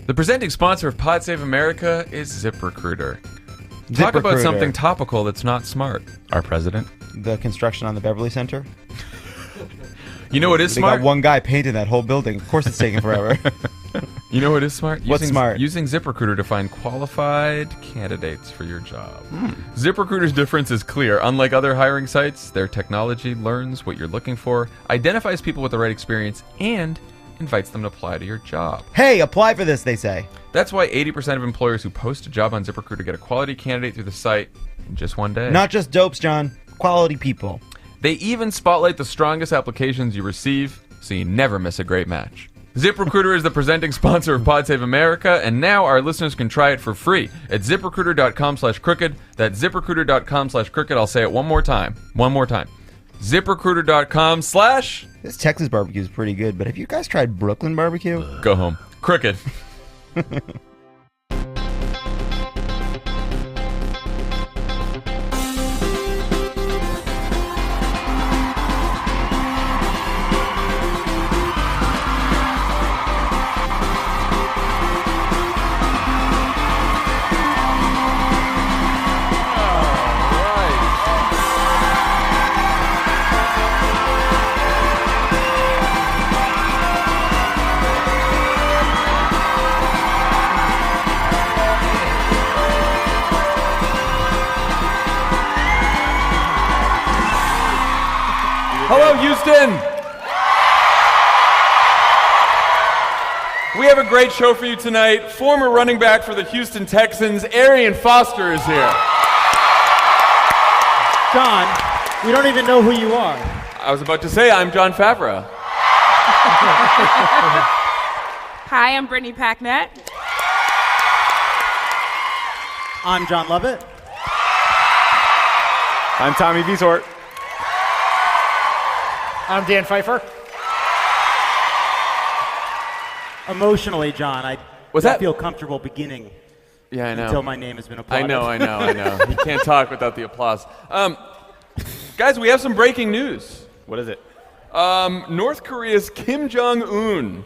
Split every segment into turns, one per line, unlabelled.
The presenting sponsor of Pod Save America is ZipRecruiter. Talk about something topical that's not smart. Our president.
The construction on the Beverly Center.
You know what is smart?
They got one guy painting that whole building. Of course it's taking forever.
You know what is smart?
What's smart?
Using ZipRecruiter to find qualified candidates for your job. ZipRecruiter's difference is clear. Unlike other hiring sites, their technology learns what you're looking for, identifies people with the right experience, and invites them to apply to your job.
Hey, apply for this, they say.
That's why 80% of employers who post a job on ZipRecruiter get a quality candidate through the site in just one day.
Not just dopes, John. Quality people.
They even spotlight the strongest applications you receive, so you never miss a great match. ZipRecruiter is the presenting sponsor of Pod Save America, and now our listeners can try it for free at ZipRecruiter.com/crooked. That's ZipRecruiter.com/crooked. I'll say it one more time. ZipRecruiter.com/
This Texas barbecue is pretty good, but have you guys tried Brooklyn barbecue?
Go home. Crooked. Hello, Houston! We have a great show for you tonight. Former running back for the Houston Texans, Arian Foster, is here.
John, we don't even know who you are.
I was about to say, I'm John Favreau.
Hi, I'm Brittany Packnett.
I'm John Lovett.
I'm Tommy Wiesort.
I'm Dan Pfeiffer.
Emotionally, John, I don't feel comfortable beginning
Yeah, I know.
until my name has been applauded.
I know. You can't talk without the applause. Guys, we have some breaking news.
What is it?
North Korea's Kim Jong Un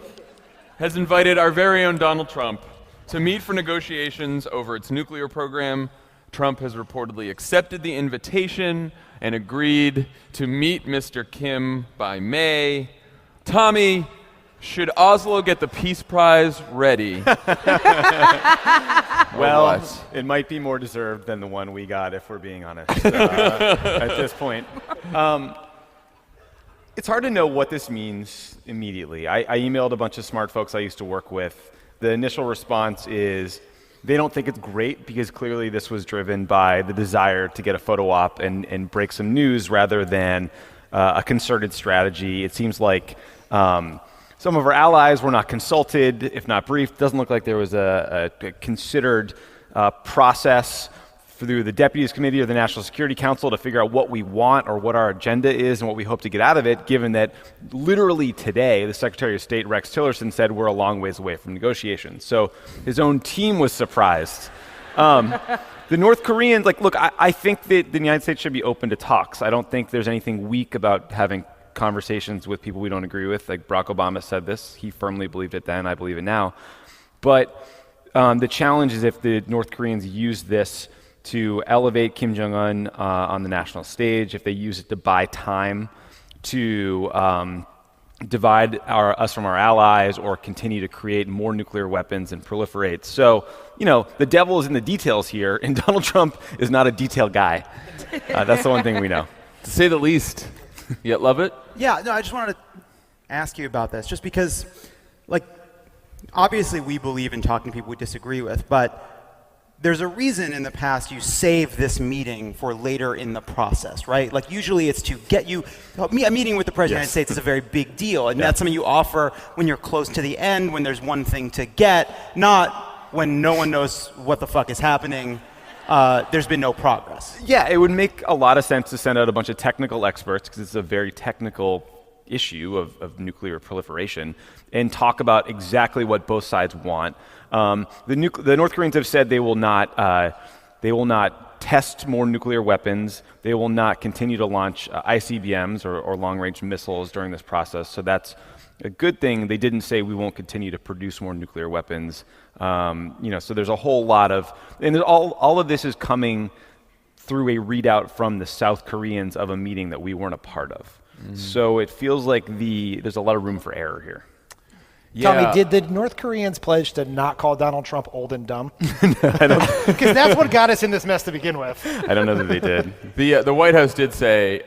has invited our very own Donald Trump to meet for negotiations over its nuclear program. Trump has reportedly accepted the invitation and agreed to meet Mr. Kim by May. Tommy, should Oslo get the Peace Prize ready?
Well, it might be more deserved than the one we got, if we're being honest, at this point. It's hard to know what this means immediately. I emailed a bunch of smart folks I used to work with. The initial response is they don't think it's great because clearly this was driven by the desire to get a photo op and break some news rather than a concerted strategy. It seems like some of our allies were not consulted, if not briefed. Doesn't look like there was a considered process through the Deputies Committee or the National Security Council to figure out what we want or what our agenda is and what we hope to get out of it, given that literally today the Secretary of State, Rex Tillerson, said we're a long ways away from negotiations. So his own team was surprised. The North Koreans, look, I think that the United States should be open to talks. I don't think there's anything weak about having conversations with people we don't agree with. Like Barack Obama said this. He firmly believed it then. I believe it now. But the challenge is if the North Koreans use this to elevate Kim Jong Un on the national stage, if they use it to buy time to divide us from our allies or continue to create more nuclear weapons and proliferate. So, the devil is in the details here, and Donald Trump is not a detail guy. That's the one thing we know.
To say the least. You love it?
Yeah, no, I just wanted to ask you about this, just because, obviously we believe in talking to people we disagree with, but there's a reason in the past you save this meeting for later in the process, right? Usually it's to get you, a meeting with the President of the United States is a very big deal, and that's something you offer when you're close to the end, when there's one thing to get, not when no one knows what the fuck is happening. There's been no progress.
Yeah, it would make a lot of sense to send out a bunch of technical experts, because it's a very technical issue of nuclear proliferation, and talk about exactly what both sides want. The North Koreans have said they will not test more nuclear weapons. They will not continue to launch ICBMs or long-range missiles during this process. So that's A good thing, they didn't say we won't continue to produce more nuclear weapons. So there's a whole lot of, and all of this is coming through a readout from the South Koreans of a meeting that we weren't a part of. So it feels like there's a lot of room for error here.
Yeah.
Tommy, did the North Koreans pledge to not call Donald Trump old and dumb? Because that's what got us in this mess to begin with.
I don't know that they did.
The White House did say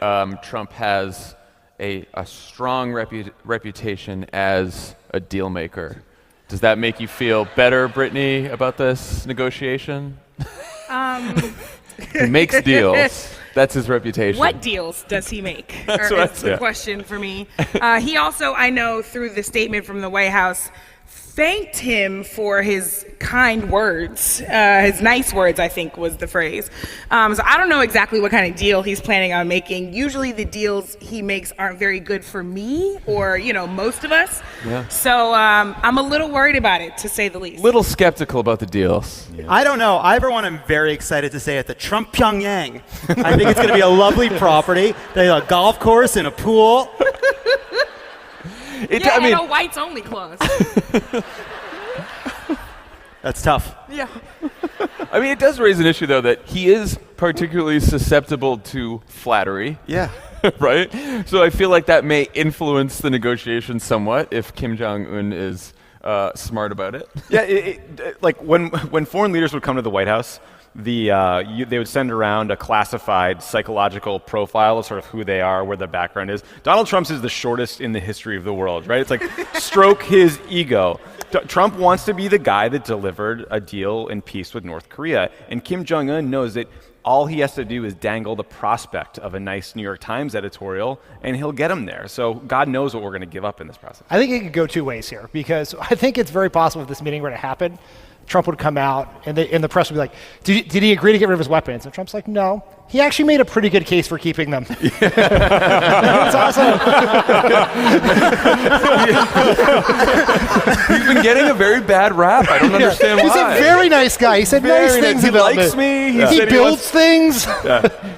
Trump has a strong reputation as a deal maker. Does that make you feel better, Brittany, about this negotiation? He makes deals. That's his reputation.
What deals does he make?
That's
Or
what
is the question for me. He also, I know through the statement from the White House, thanked him for his kind words, his nice words, I think was the phrase. So I don't know exactly what kind of deal he's planning on making. Usually the deals he makes aren't very good for me or, most of us.
Yeah.
So I'm a little worried about it, to say the least.
Little skeptical about the deals.
Yeah. I don't know. Everyone I'm very excited to say at the Trump Pyongyang. I think it's going to be a lovely property. They have a golf course and a pool.
And a whites only clause.
That's tough.
Yeah.
I mean, it does raise an issue, though, that he is particularly susceptible to flattery.
Yeah.
Right? So I feel like that may influence the negotiations somewhat if Kim Jong Un is smart about it.
Yeah, like when foreign leaders would come to the White House, they would send around a classified psychological profile of sort of who they are, where their background is. Donald Trump's is the shortest in the history of the world, right? It's like stroke his ego. Trump wants to be the guy that delivered a deal in peace with North Korea. And Kim Jong Un knows that all he has to do is dangle the prospect of a nice New York Times editorial, and he'll get him there. So God knows what we're going to give up in this process.
I think it could go two ways here, because I think it's very possible if this meeting were to happen, Trump would come out and the press would be like, did he agree to get rid of his weapons? And Trump's like, no. He actually made a pretty good case for keeping them. It's awesome.
He's been getting a very bad rap. I don't understand why.
He's a very nice guy. He said nice things about
me. He likes me.
He builds things.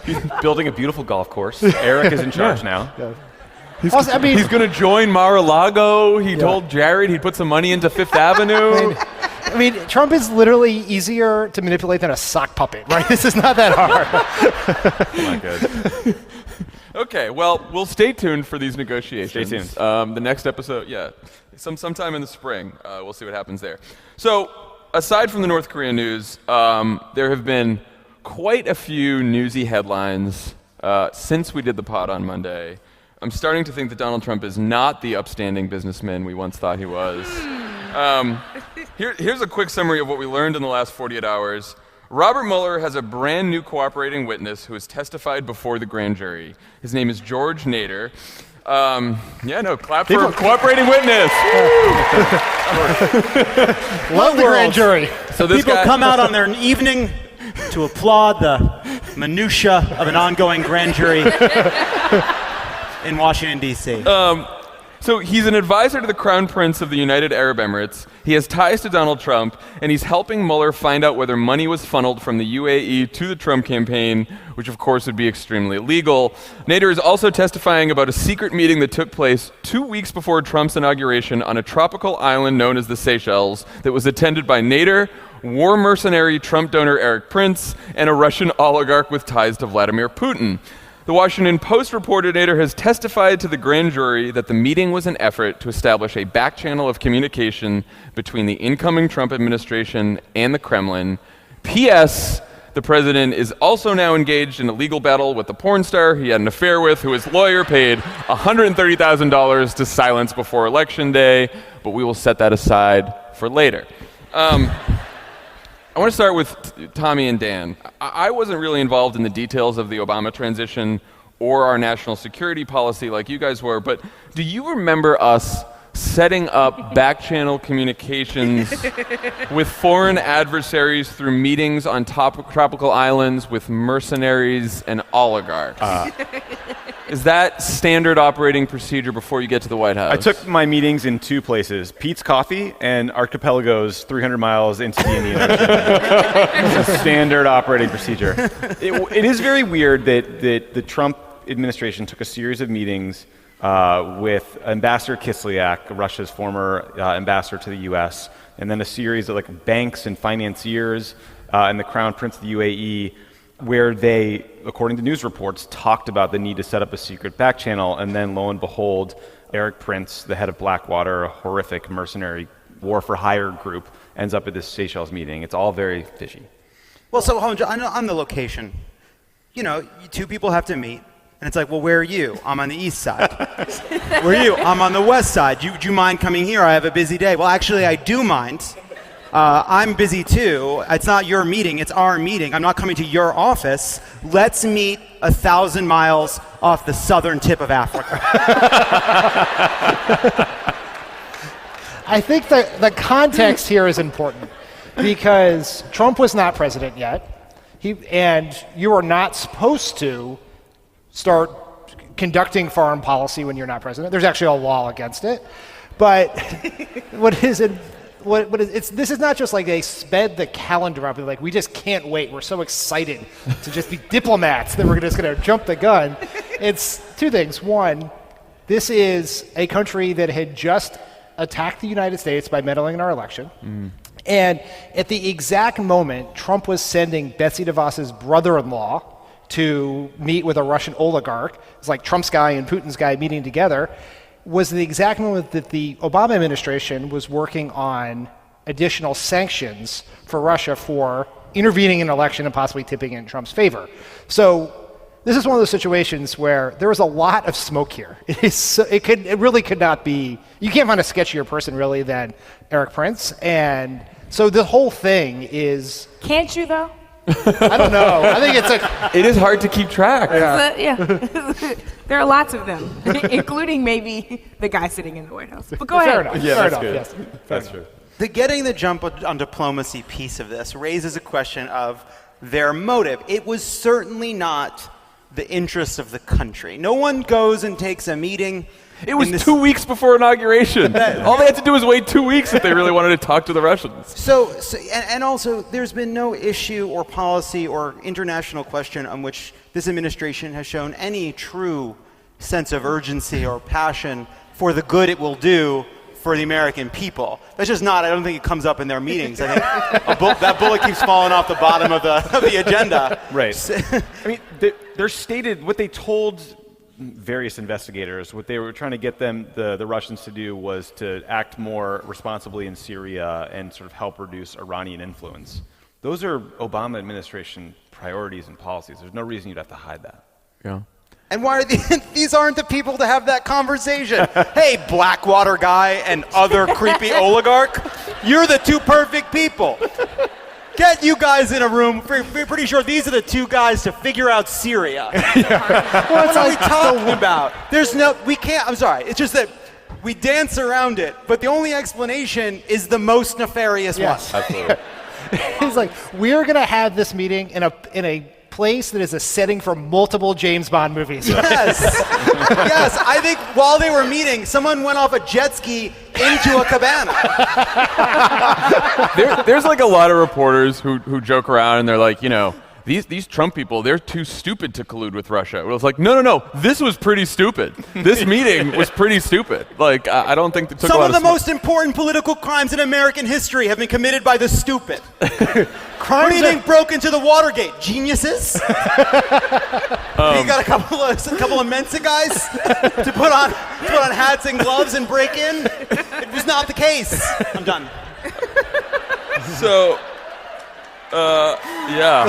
He's building a beautiful golf course. Eric is in charge now.
He's going to join Mar-a-Lago. He told Jared he'd put some money into Fifth Avenue.
I mean, Trump is literally easier to manipulate than a sock puppet, right? This is not that hard.
Oh my God.
Okay, well, we'll stay tuned for these negotiations.
Stay tuned.
The next episode, sometime in the spring. We'll see what happens there. So, aside from the North Korea news, there have been quite a few newsy headlines since we did the pod on Monday. I'm starting to think that Donald Trump is not the upstanding businessman we once thought he was. Here's a quick summary of what we learned in the last 48 hours. Robert Mueller has a brand new cooperating witness who has testified before the grand jury. His name is George Nader. Clap for a cooperating witness.
Love the grand jury.
So people come out on their evening to applaud the minutia of an ongoing grand jury in Washington, D.C.
So he's an advisor to the Crown Prince of the United Arab Emirates. He has ties to Donald Trump, and he's helping Mueller find out whether money was funneled from the UAE to the Trump campaign, which of course would be extremely illegal. Nader is also testifying about a secret meeting that took place 2 weeks before Trump's inauguration on a tropical island known as the Seychelles that was attended by Nader, war mercenary Trump donor Eric Prince, and a Russian oligarch with ties to Vladimir Putin. The Washington Post reported Nader has testified to the grand jury that the meeting was an effort to establish a back channel of communication between the incoming Trump administration and the Kremlin. P.S. The president is also now engaged in a legal battle with the porn star he had an affair with, who his lawyer paid $130,000 to silence before Election Day, but we will set that aside for later. I want to start with Tommy and Dan. I wasn't really involved in the details of the Obama transition or our national security policy like you guys were, but do you remember us setting up back-channel communications with foreign adversaries through meetings on tropical islands with mercenaries and oligarchs? Is that standard operating procedure before you get to the White House?
I took my meetings in two places, Pete's Coffee and Archipelago's 300 miles into the Indian Ocean. It's a standard operating procedure. It is very weird that the Trump administration took a series of meetings with Ambassador Kislyak, Russia's former ambassador to the U.S., and then a series of like banks and financiers and the Crown Prince of the UAE, where they, according to news reports, talked about the need to set up a secret back channel, and then lo and behold, Eric Prince, the head of Blackwater, a horrific mercenary war for hire group, ends up at this Seychelles meeting. It's all very fishy.
Well, so on the location, two people have to meet, and it's like, well, where are you? I'm on the east side. Where are you? I'm on the west side. Do you mind coming here? I have a busy day. Well, actually, I do mind. I'm busy too. It's not your meeting, it's our meeting. I'm not coming to your office. Let's meet 1,000 miles off the southern tip of Africa.
I think the context here is important because Trump was not president yet, and you are not supposed to start conducting foreign policy when you're not president. There's actually a law against it. But this is not just like they sped the calendar up. Like, we just can't wait. We're so excited to just be diplomats that we're just going to jump the gun. It's two things. One, this is a country that had just attacked the United States by meddling in our election. And at the exact moment Trump was sending Betsy DeVos's brother-in-law to meet with a Russian oligarch, it's like Trump's guy and Putin's guy meeting together, was the exact moment that the Obama administration was working on additional sanctions for Russia for intervening in an election and possibly tipping it in Trump's favor. So this is one of those situations where there was a lot of smoke here. It really could not be, you can't find a sketchier person really than Eric Prince. And so the whole thing is...
Can't you though?
I don't know. I think
it is hard to keep track.
Yeah. There are lots of them, including maybe the guy sitting in the White House. But go
fair
ahead.
enough.
Yeah,
fair
that's
enough.
good.
Yes.
That's true.
The getting the jump on diplomacy piece of this raises a question of their motive. It was certainly not the interest of the country. No one goes and takes a meeting.
It was 2 weeks before inauguration. All they had to do was wait 2 weeks if they really wanted to talk to the Russians.
And also, there's been no issue or policy or international question on which this administration has shown any true sense of urgency or passion for the good it will do for the American people. That's just not, I don't think it comes up in their meetings. I think that bullet keeps falling off the bottom of the agenda.
Right. I mean, they're stated, what they told various investigators, what they were trying to get them, the Russians, to do was to act more responsibly in Syria and sort of help reduce Iranian influence. Those are Obama administration priorities and policies. There's no reason you'd have to hide that.
Yeah.
And why are these aren't the people to have that conversation? Hey, Blackwater guy and other creepy oligarch, you're the two perfect people. Get you guys in a room. We're pretty sure these are the two guys to figure out Syria. What are we talking about? We can't, I'm sorry. It's just that we dance around it, but the only explanation is the most nefarious one.
Absolutely.
It's like, we're going to have this meeting in a place that is a setting for multiple James Bond movies.
Yes. Yes, I think while they were meeting, someone went off a jet ski into a cabana.
There's like a lot of reporters who joke around and they're like, these Trump people, they're too stupid to collude with Russia. Well, it's like, no, this was pretty stupid. This meeting was pretty stupid. Like, I don't think it took a lot
Some of the
smoke.
most important political crimes in American history have been committed by the stupid. What do you think broke into the Watergate? Geniuses? You got a couple of Mensa guys to put on hats and gloves and break in? It was not the case. I'm done.
So, yeah.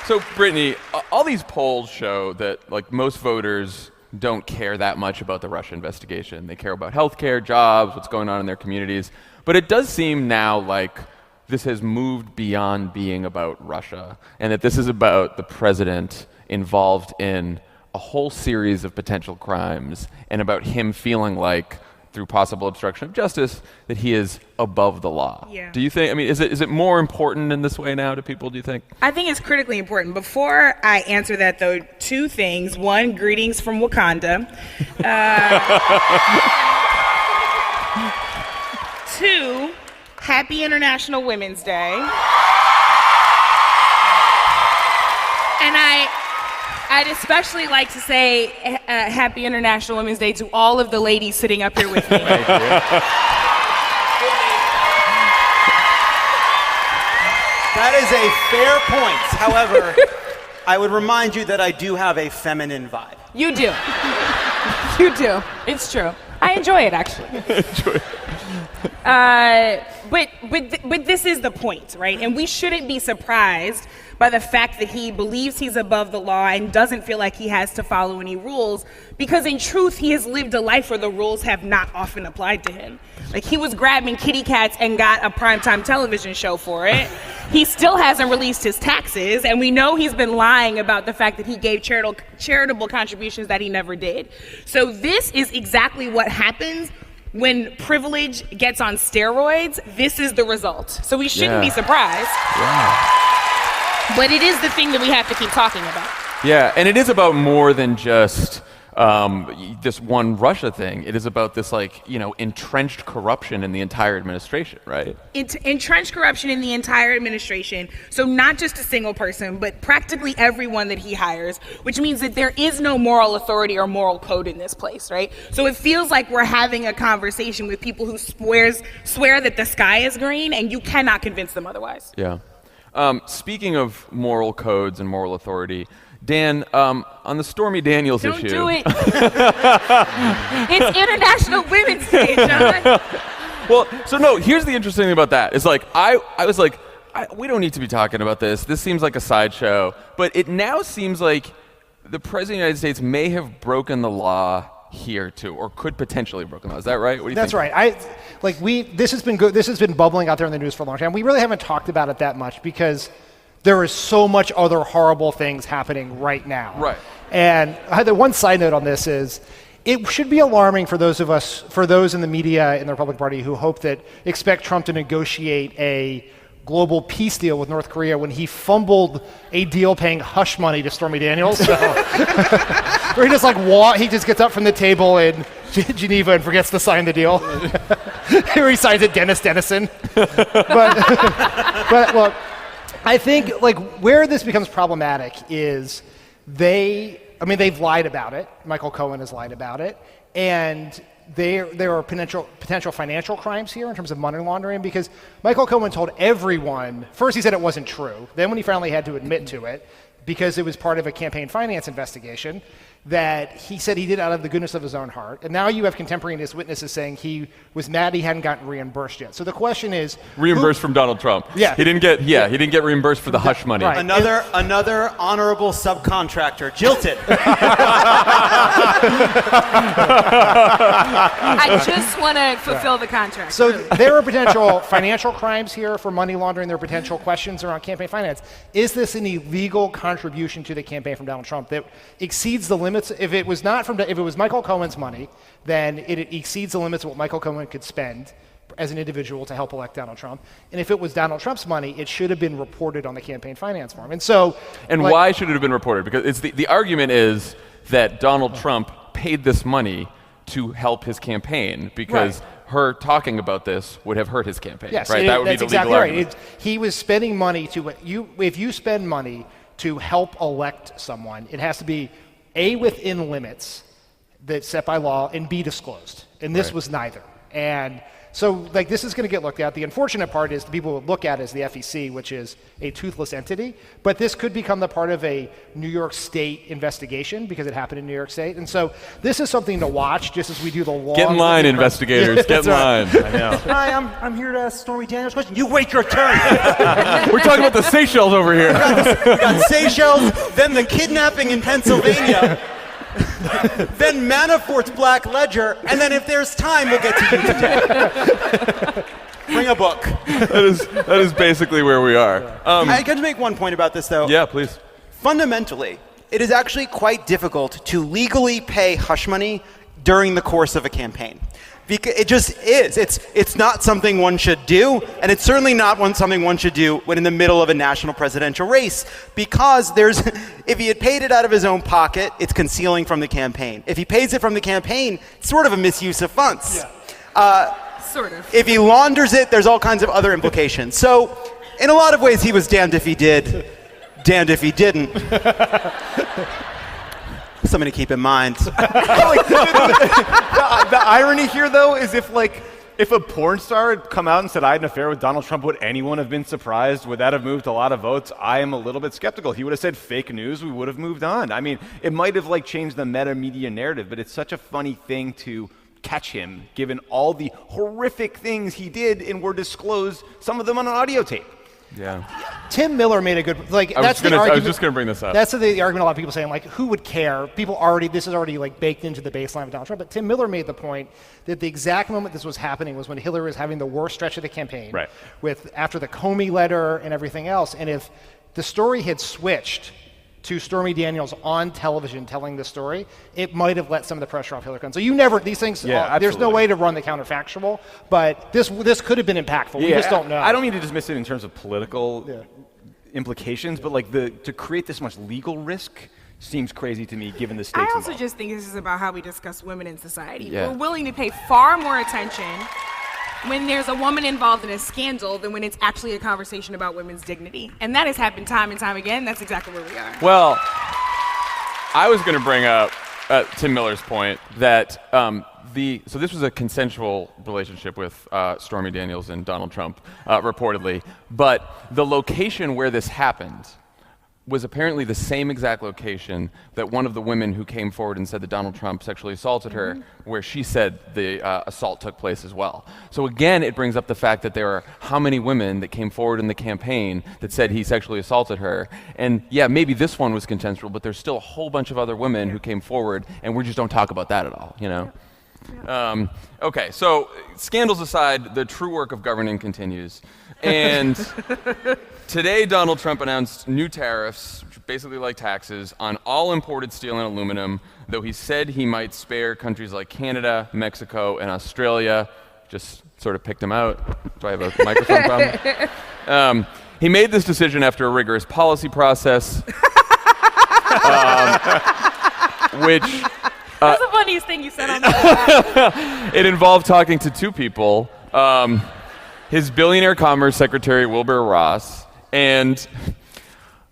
So, Brittany, all these polls show that like most voters don't care that much about the Russia investigation. They care about healthcare, jobs, what's going on in their communities. But it does seem now like this has moved beyond being about Russia, and that this is about the president involved in a whole series of potential crimes, and about him feeling like, through possible obstruction of justice, that he is above the law.
Yeah.
Do you think, is it more important in this way now to people, do you think?
I think it's critically important. Before I answer that, though, two things. One, greetings from Wakanda. Two, happy International Women's Day. And I I'd especially like to say Happy International Women's Day to all of the ladies sitting up here with me.
That is a fair point. However, I would remind you that I do have a feminine vibe.
You do. You do. It's true. I enjoy it, actually. But this is the point, right? And we shouldn't be surprised by the fact that he believes he's above the law and doesn't feel like he has to follow any rules, because in truth, he has lived a life where the rules have not often applied to him. Like, he was grabbing kitty cats and got a primetime television show for it. He still hasn't released his taxes, and we know he's been lying about the fact that he gave charitable contributions that he never did. So this is exactly what happens when privilege gets on steroids. This is the result. So we shouldn't be surprised. But it is the thing that we have to keep talking about.
Yeah, and it is about more than just this one Russia thing. It is about this, entrenched corruption in the entire administration, right?
Entrenched corruption in the entire administration. So not just a single person, but practically everyone that he hires, which means that there is no moral authority or moral code in this place, right? So it feels like we're having a conversation with people who swear that the sky is green, and you cannot convince them otherwise.
Yeah. Speaking of moral codes and moral authority, Dan, on the Stormy Daniels issue.
Don't do it. It's International Women's Day, John.
Well, so no, here's the interesting thing about that. It's like, I was like, we don't need to be talking about this. This seems like a sideshow. But it now seems like the President of the United States may have broken the law here too, or could potentially have broken the law. Is that right? What do you think?
That's right. This has been good. This has been bubbling out there in the news for a long time. We really haven't talked about it that much because there is so much other horrible things happening right now.
Right.
And the one side note on this is, it should be alarming for those in the media in the Republican Party who expect Trump to negotiate a global peace deal with North Korea when he fumbled a deal paying hush money to Stormy Daniels. So, where he just gets up from the table in Geneva and forgets to sign the deal. Here he signs it, Dennis Dennison. But look, I think where this becomes problematic is they've lied about it. Michael Cohen has lied about it, and there are potential financial crimes here in terms of money laundering, because Michael Cohen told everyone, first he said it wasn't true, then when he finally had to admit to it, because it was part of a campaign finance investigation, that he said he did out of the goodness of his own heart. And now you have contemporaneous witnesses saying he was mad he hadn't gotten reimbursed yet. So the question is,
reimbursed from Donald Trump.
Yeah.
He didn't get reimbursed for the hush money.
Right.
Another honorable subcontractor, jilted.
I just want to fulfill the contract.
So there are potential financial crimes here for money laundering. There are potential questions around campaign finance. Is this an illegal contribution to the campaign from Donald Trump that exceeds the limits? If it was Michael Cohen's money, then it exceeds the limits of what Michael Cohen could spend as an individual to help elect Donald Trump. And if it was Donald Trump's money, it should have been reported on the campaign finance form. And so,
why should it have been reported? Because it's the argument is that Donald Trump paid this money to help his campaign, because her talking about this would have hurt his campaign.
Yes,
right? That would
that's
be the
exactly
legal
right.
argument.
He was spending money if you spend money to help elect someone, it has to be A, within limits that's set by law, and B, disclosed. And this was neither. And so this is going to get looked at. The unfortunate part is the people would look at it as the FEC, which is a toothless entity. But this could become the part of a New York State investigation because it happened in New York State. And so this is something to watch just as we do the long.
Get in line, investigators. Get in line.
I know.
Hi, I'm here to ask Stormy Daniels a question. You wait your turn.
We're talking about the Seychelles over here.
We got Seychelles, then the kidnapping in Pennsylvania, then Manafort's Black Ledger, and then if there's time, we'll get to you today. Bring a book.
That is basically where we are.
I got to make one point about this, though.
Yeah, please.
Fundamentally, it is actually quite difficult to legally pay hush money during the course of a campaign. Because it just is. It's not something one should do, and it's certainly not something one should do when in the middle of a national presidential race, because if he had paid it out of his own pocket, it's concealing from the campaign. If he pays it from the campaign, it's sort of a misuse of funds.
Yeah. Sort of.
If he launders it, there's all kinds of other implications. So in a lot of ways, he was damned if he did, damned if he didn't. Something to keep in mind.
The irony here, though, is if a porn star had come out and said, I had an affair with Donald Trump, would anyone have been surprised? Would that have moved a lot of votes? I am a little bit skeptical. He would have said fake news, we would have moved on. I mean, it might have changed the meta media narrative, but it's such a funny thing to catch him, given all the horrific things he did and were disclosed, some of them on an audio tape.
Yeah.
Tim Miller made a good
I was just going to bring this up.
That's the argument a lot of people saying, who would care? This is already baked into the baseline of Donald Trump. But Tim Miller made the point that the exact moment this was happening was when Hillary was having the worst stretch of the campaign,
right,
after the Comey letter and everything else. And if the story had switched to Stormy Daniels on television telling the story, it might have let some of the pressure off Hillary Clinton. So these things, there's no way to run the counterfactual, but this could have been impactful. We just don't know.
I don't mean to dismiss it in terms of political implications, but to create this much legal risk seems crazy to me, given the stakes
I also
involved.
just think this is about how we discuss women in society.
Yeah.
We're willing to pay far more attention when there's a woman involved in a scandal than when it's actually a conversation about women's dignity. And that has happened time and time again. That's exactly where we are.
Well, I was going to bring up Tim Miller's point that so this was a consensual relationship with Stormy Daniels and Donald Trump, reportedly, but the location where this happened was apparently the same exact location that one of the women who came forward and said that Donald Trump sexually assaulted her, where she said the assault took place as well. So again, it brings up the fact that there are how many women that came forward in the campaign that said he sexually assaulted her. And yeah, maybe this one was consensual, but there's still a whole bunch of other women who came forward, and we just don't talk about that at all, Okay, so scandals aside, the true work of governing continues. And today, Donald Trump announced new tariffs, which are basically like taxes, on all imported steel and aluminum, though he said he might spare countries like Canada, Mexico, and Australia. Just sort of picked them out. Do I have a microphone problem? He made this decision after a rigorous policy process, which...
That's the funniest thing you said on that.
It involved talking to two people. His billionaire commerce secretary, Wilbur Ross, and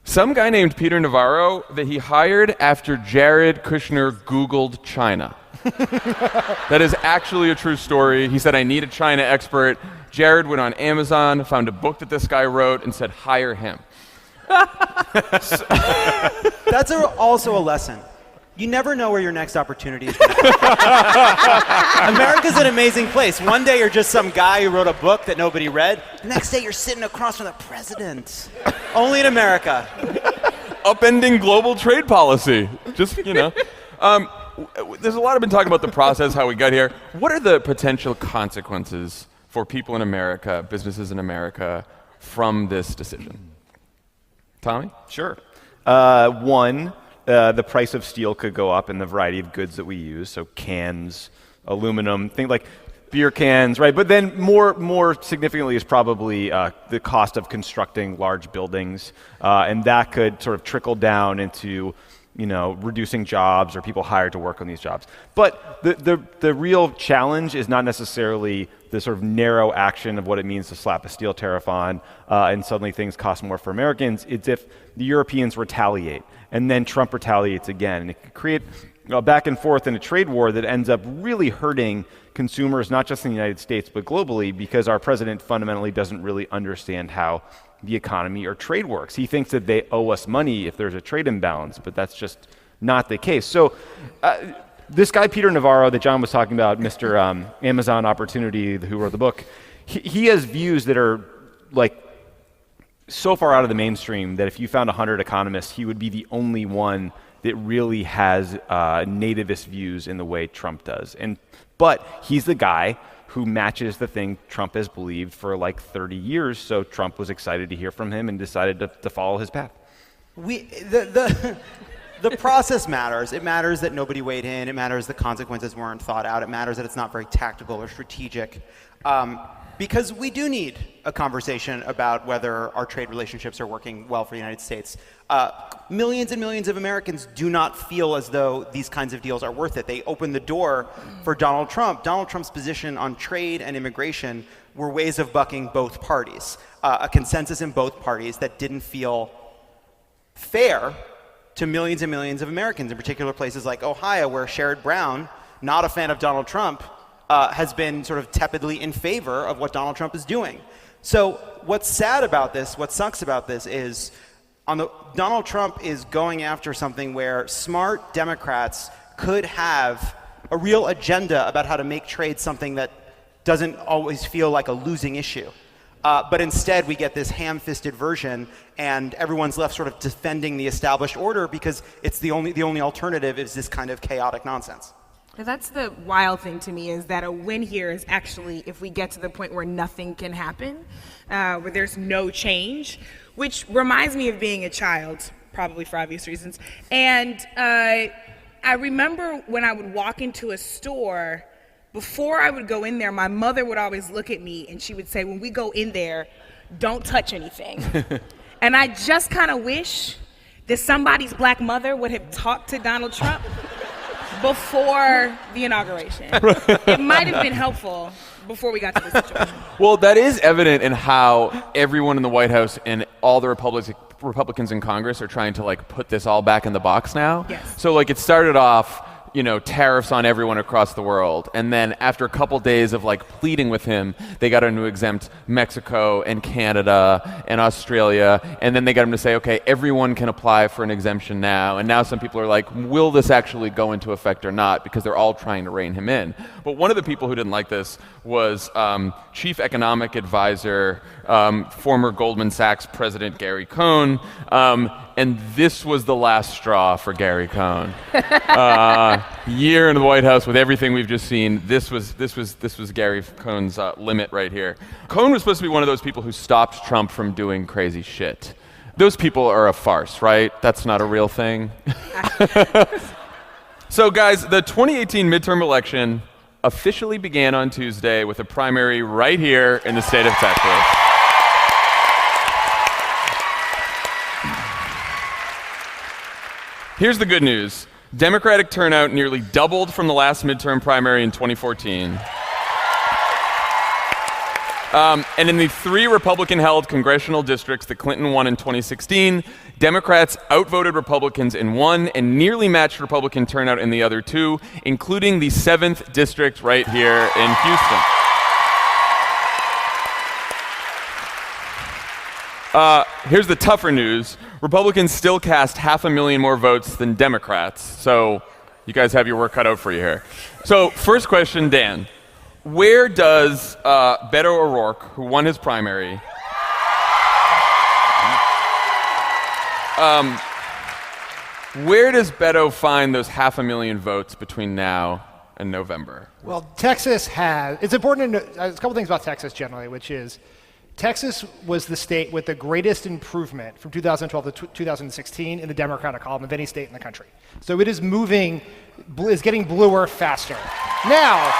some guy named Peter Navarro that he hired after Jared Kushner Googled China. That is actually a true story. He said, I need a China expert. Jared went on Amazon, found a book that this guy wrote, and said, hire him.
That's also a lesson. You never know where your next opportunity is going to come. America's an amazing place. One day you're just some guy who wrote a book that nobody read. The next day you're sitting across from the president. Only in America.
Upending global trade policy. Just, there's a lot of been talking about the process, how we got here. What are the potential consequences for people in America, businesses in America, from this decision? Tommy?
Sure. One, the price of steel could go up in the variety of goods that we use, so cans, aluminum, things like beer cans, right? But then more significantly is probably the cost of constructing large buildings, and that could sort of trickle down into reducing jobs or people hired to work on these jobs. But the real challenge is not necessarily the sort of narrow action of what it means to slap a steel tariff on and suddenly things cost more for Americans. It's if the Europeans retaliate and then Trump retaliates again. And it could create a back and forth in a trade war that ends up really hurting consumers, not just in the United States, but globally, because our president fundamentally doesn't really understand how the economy or trade works. He thinks that they owe us money if there's a trade imbalance, but that's just not the case. So this guy, Peter Navarro, that John was talking about, Mr. Amazon Opportunity, who wrote the book, he has views that are so far out of the mainstream that if you found 100 economists, he would be the only one that really has nativist views in the way Trump does. But he's the guy who matches the thing Trump has believed for 30 years, so Trump was excited to hear from him and decided to follow his path.
The process matters. It matters that nobody weighed in. It matters the consequences weren't thought out. It matters that it's not very tactical or strategic. Because we do need a conversation about whether our trade relationships are working well for the United States. Millions and millions of Americans do not feel as though these kinds of deals are worth it. They open the door for Donald Trump. Donald Trump's position on trade and immigration were ways of bucking both parties. A consensus in both parties that didn't feel fair to millions and millions of Americans, in particular places like Ohio, where Sherrod Brown, not a fan of Donald Trump, has been sort of tepidly in favor of what Donald Trump is doing. So what's sad about this, what sucks about this is Donald Trump is going after something where smart Democrats could have a real agenda about how to make trade something that doesn't always feel like a losing issue. But instead, we get this ham-fisted version, and everyone's left sort of defending the established order because it's the only alternative is this kind of chaotic nonsense.
That's the wild thing to me, is that a win here is actually if we get to the point where nothing can happen, where there's no change, which reminds me of being a child, probably for obvious reasons. And I remember when I would walk into a store, before I would go in there, my mother would always look at me and she would say, when we go in there, don't touch anything. And I just kind of wish that somebody's black mother would have talked to Donald Trump before the inauguration. It might have been helpful before we got to this situation.
Well, that is evident in how everyone in the White House and all the Republicans in Congress are trying to like put this all back in the box now.
Yes.
So like it started off, tariffs on everyone across the world. And then after a couple days of like pleading with him, they got him to exempt Mexico and Canada and Australia. And then they got him to say, okay, everyone can apply for an exemption now. And now some people are like, will this actually go into effect or not? Because they're all trying to rein him in. But one of the people who didn't like this was Chief Economic Advisor, former Goldman Sachs President Gary Cohn. And this was the last straw for Gary Cohn. Year in the White House with everything we've just seen. This was Gary Cohn's limit right here. Cohn was supposed to be one of those people who stopped Trump from doing crazy shit. Those people are a farce, right? That's not a real thing. So guys, the 2018 midterm election officially began on Tuesday with a primary right here in the state of Texas. Here's the good news. Democratic turnout nearly doubled from the last midterm primary in 2014. And in the 3 Republican-held congressional districts that Clinton won in 2016, Democrats outvoted Republicans in 1 and nearly matched Republican turnout in the other 2, including the 7th district right here in Houston. Here's the tougher news. Republicans still cast 500,000 more votes than Democrats, so you guys have your work cut out for you here. So first question, Dan. Where does Beto O'Rourke, who won his primary, where does Beto find those 500,000 votes between now and November?
Well, Texas has, it's important to know, there's a couple things about Texas generally, which is Texas was the state with the greatest improvement from 2012 to 2016 in the Democratic column of any state in the country. So it is moving, is getting bluer faster. Now,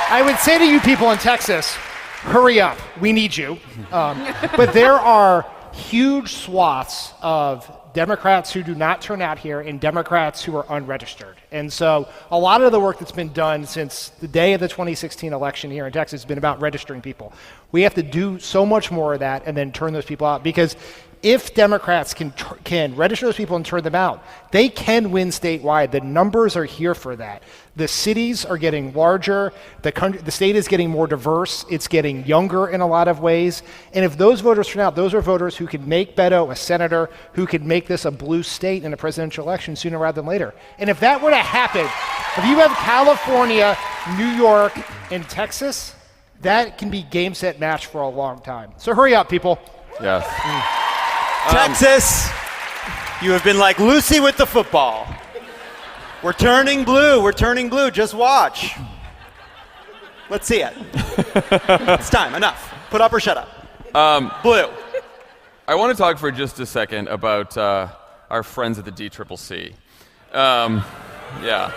I would say to you people in Texas, hurry up, we need you. But there are huge swaths of Democrats who do not turn out here and Democrats who are unregistered. And so a lot of the work that's been done since the day of the 2016 election here in Texas has been about registering people. We have to do so much more of that and then turn those people out, because if Democrats can register those people and turn them out, they can win statewide. The numbers are here for that. The cities are getting larger. The state is getting more diverse. It's getting younger in a lot of ways. And if those voters turn out, those are voters who could make Beto a senator, who could make this a blue state in a presidential election sooner rather than later. And if that were to happen, if you have California, New York, and Texas, that can be game, set, match for a long time. So hurry up, people.
Yes.
Texas, you have been like Lucy with the football. We're turning blue, just watch. Let's see it. It's time, enough. Put up or shut up. Blue.
I want to talk for just a second about our friends at the DCCC. Yeah.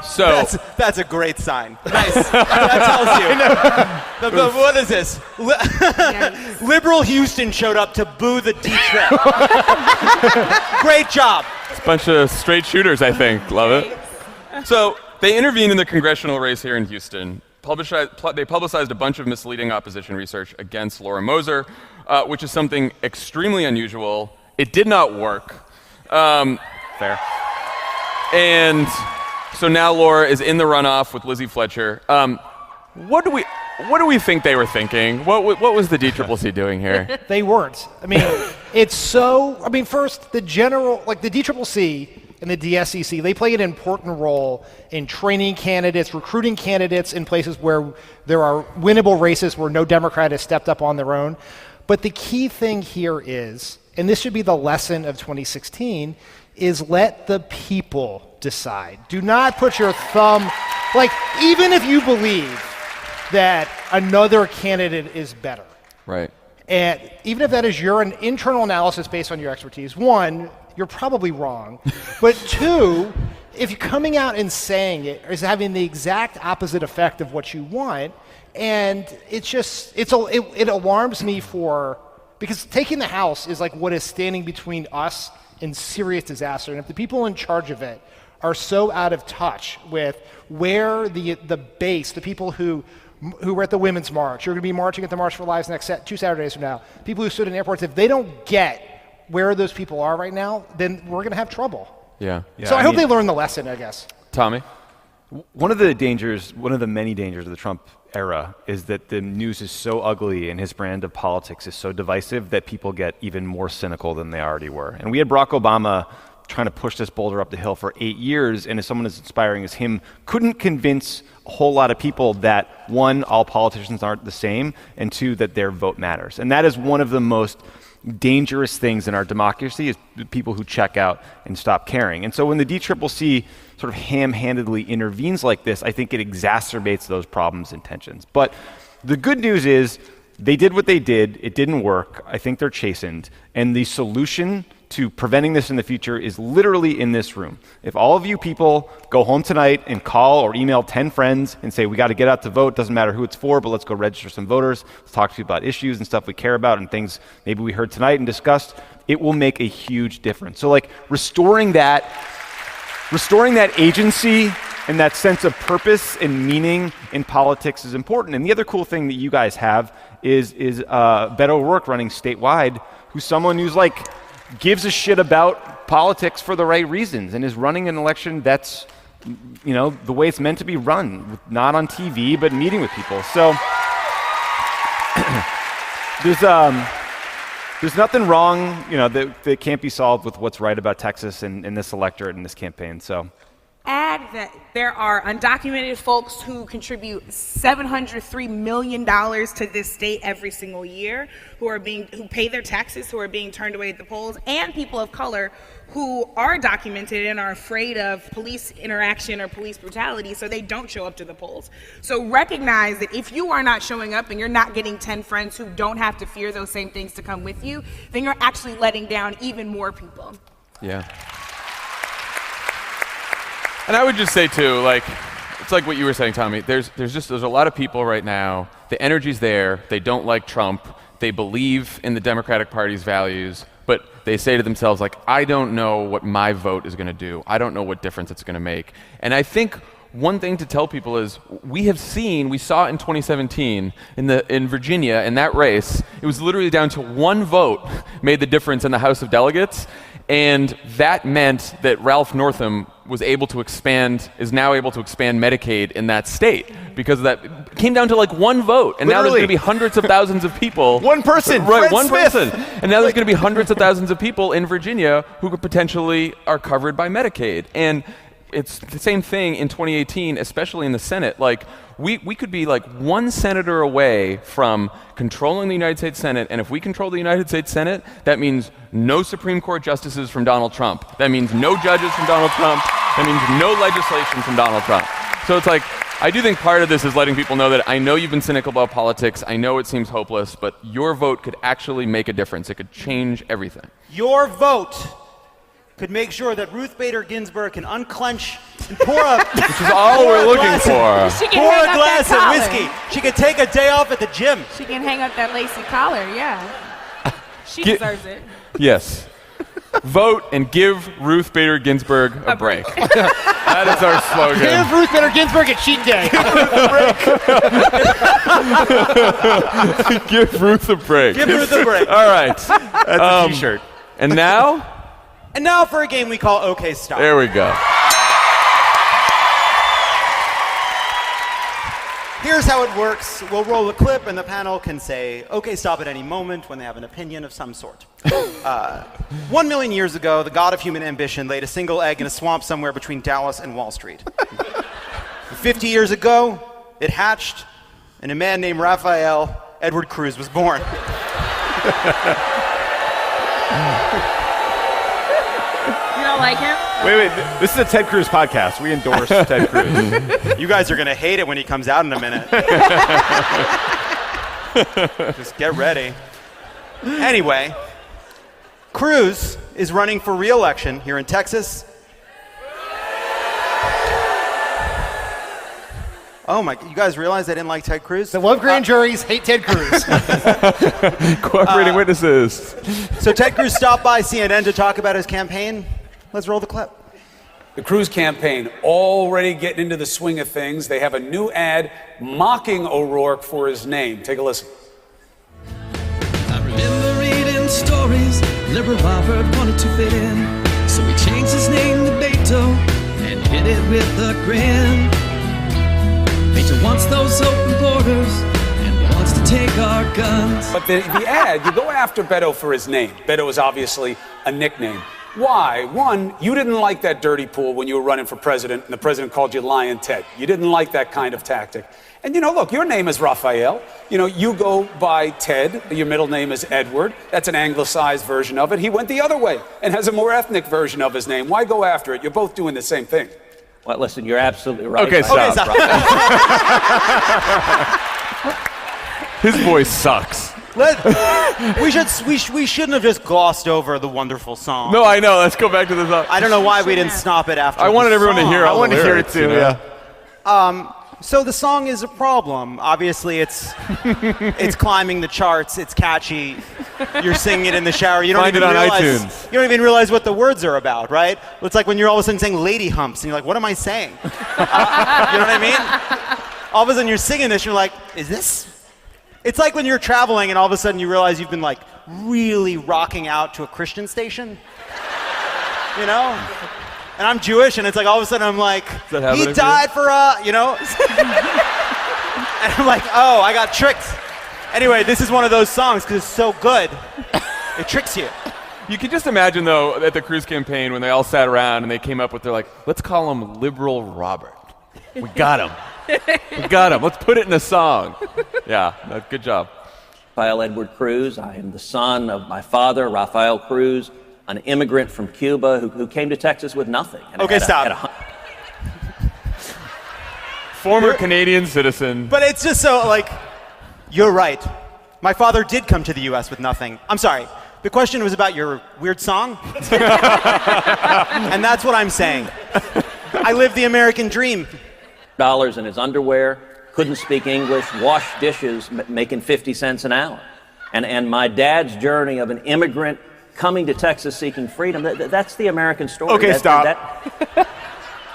So
that's a great sign. Nice. That tells you. What is this? Liberal Houston showed up to boo the D-Trip. Great job.
it's a bunch of straight shooters, I think. Love it. So they intervened in the congressional race here in Houston. They publicized a bunch of misleading opposition research against Laura Moser, which is something extremely unusual It did not work.
Fair.
And so now Laura is in the runoff with Lizzie Fletcher. What do we think they were thinking? What was the DCCC doing here?
They weren't. I mean, first, the DCCC and the DSCC, they play an important role in training candidates, recruiting candidates in places where there are winnable races where no Democrat has stepped up on their own. But the key thing here is, and this should be the lesson of 2016, is let the people decide. Do not put your thumb, even if you believe that another candidate is better.
Right.
And even if that is your internal analysis based on your expertise, one, you're probably wrong. But two, if you're coming out and saying it is having the exact opposite effect of what you want, and it alarms me because taking the House is like what is standing between us and serious disaster. And if the people in charge of it are so out of touch with where the base, the people who were at the Women's March, who are going to be marching at the March for Lives next 2 Saturdays from now, people who stood in airports, if they don't get where those people are right now, then we're going to have trouble.
Yeah.
So I hope they learn the lesson, I guess.
Tommy?
One of the many dangers of the Trump era is that the news is so ugly and his brand of politics is so divisive that people get even more cynical than they already were. And we had Barack Obama trying to push this boulder up the hill for 8 years, and as someone as inspiring as him couldn't convince a whole lot of people that, one, all politicians aren't the same, and two, that their vote matters. And that is one of the most dangerous things in our democracy, is people who check out and stop caring. And so when the DCCC sort of ham-handedly intervenes like this, I think it exacerbates those problems and tensions. But the good news is they did what they did. It didn't work. I think they're chastened. And the solution to preventing this in the future is literally in this room. If all of you people go home tonight and call or email 10 friends and say, we got to get out to vote, doesn't matter who it's for, but let's go register some voters, let's talk to people about issues and stuff we care about and things maybe we heard tonight and discussed, it will make a huge difference. So restoring that agency and that sense of purpose and meaning in politics is important. And the other cool thing that you guys have is Beto O'Rourke running statewide, who's someone who's gives a shit about politics for the right reasons and is running an election that's, the way it's meant to be run, not on TV, but meeting with people. So there's nothing wrong, that can't be solved with what's right about Texas and this electorate and this campaign. So
add that there are undocumented folks who contribute $703 million to this state every single year, who pay their taxes, who are being turned away at the polls, and people of color who are documented and are afraid of police interaction or police brutality, so they don't show up to the polls. So recognize that if you are not showing up and you're not getting 10 friends who don't have to fear those same things to come with you, then you're actually letting down even more people.
Yeah. And I would just say too, it's like what you were saying, Tommy. There's a lot of people right now. The energy's there. They don't like Trump. They believe in the Democratic Party's values, but they say to themselves, I don't know what my vote is going to do. I don't know what difference it's going to make. And I think one thing to tell people is we saw in 2017 in Virginia, in that race, it was literally down to one vote made the difference in the House of Delegates. And that meant that Ralph Northam is now able to expand Medicaid in that state because of that. It came down to one vote, and now there's going to be hundreds of thousands of people.
One person,
right?
Fred
One
Smith.
person, and now there's going to be hundreds of thousands of people in Virginia who could potentially are covered by Medicaid. And it's the same thing in 2018, especially in the Senate. We could be one senator away from controlling the United States Senate, and if we control the United States Senate, that means no Supreme Court justices from Donald Trump. That means no judges from Donald Trump. That means no legislation from Donald Trump. So it's I do think part of this is letting people know that I know you've been cynical about politics. I know it seems hopeless, but your vote could actually make a difference. It could change everything.
Your vote could make sure that Ruth Bader Ginsburg can unclench and pour up.
Which is all we're looking for.
She can
Pour
hang
a
up
glass
that
of
collar.
whiskey. She could take a day off at the gym.
She can hang up that lacy collar, yeah. She deserves it.
Yes. Vote and give Ruth Bader Ginsburg a break. That is our slogan.
Give Ruth Bader Ginsburg a cheat day.
Give Ruth a break.
Give Ruth a break.
All right.
That's a t-shirt.
And now?
And now for a game we call OK Stop.
There we go.
Here's how it works. We'll roll a clip, and the panel can say, OK, stop at any moment when they have an opinion of some sort. 1 million years ago, the god of human ambition laid a single egg in a swamp somewhere between Dallas and Wall Street. 50 years ago, it hatched, and a man named Raphael Edward Cruz was born.
You
don't like him?
Wait. This is a Ted Cruz podcast. We endorse Ted Cruz.
You guys are going to hate it when he comes out in a minute. Just get ready. Anyway, Cruz is running for re-election here in Texas. Oh my, you guys realize I didn't like Ted Cruz?
The love grand juries hate Ted Cruz.
Cooperating witnesses.
So Ted Cruz stopped by CNN to talk about his campaign. Let's roll the clip.
The Cruz campaign already getting into the swing of things. They have a new ad mocking O'Rourke for his name. Take a listen.
I remember reading stories. Liberal Robert wanted to fit in, so he changed his name to Beto and hit it with a grin. Beto wants those open borders and wants to take our guns.
But the ad, you go after Beto for his name. Beto is obviously a nickname. Why? One, you didn't like that dirty pool when you were running for president and the president called you Lion Ted. You didn't like that kind of tactic. And look, your name is Raphael. You go by Ted. Your middle name is Edward. That's an anglicized version of it. He went the other way and has a more ethnic version of his name. Why go after it? You're both doing the same thing.
Well, listen, you're absolutely right.
Okay, stop. His voice sucks.
We shouldn't have just glossed over the wonderful song.
No, I know. Let's go back to the song.
I don't know why we didn't stop it after.
I wanted everyone to hear all
I wanted
the
to hear
lyrics,
it too, yeah.
So the song is a problem. Obviously, it's climbing the charts. It's catchy. You're singing it in the shower. You don't
Find
even
it on
realize.
iTunes.
You don't even realize what the words are about, right? It's like when you're all of a sudden saying "lady humps" and you're like, "What am I saying?" You know what I mean? All of a sudden you're singing this. You're like, "Is this?" It's like when you're traveling and all of a sudden you realize you've been like really rocking out to a Christian station. And I'm Jewish, and it's like all of a sudden I'm like, he died for and I'm like, oh, I got tricked. Anyway, this is one of those songs because it's so good, it tricks you.
You can just imagine, though, at the Cruz campaign when they all sat around and they came up with, they're like, let's call him Liberal Robert. We got him. We got him. Let's put it in a song. Yeah, good job.
Raphael Edward Cruz. I am the son of my father, Raphael Cruz, an immigrant from Cuba who came to Texas with nothing. And
Okay, stop.
Former Canadian citizen.
But it's just so, you're right. My father did come to the U.S. with nothing. I'm sorry. The question was about your weird song. And that's what I'm saying. I live the American dream.
$1 in his underwear, couldn't speak English, washed dishes, making 50 cents an hour. And my dad's journey of an immigrant coming to Texas seeking freedom, that's the American story.
Okay, stop.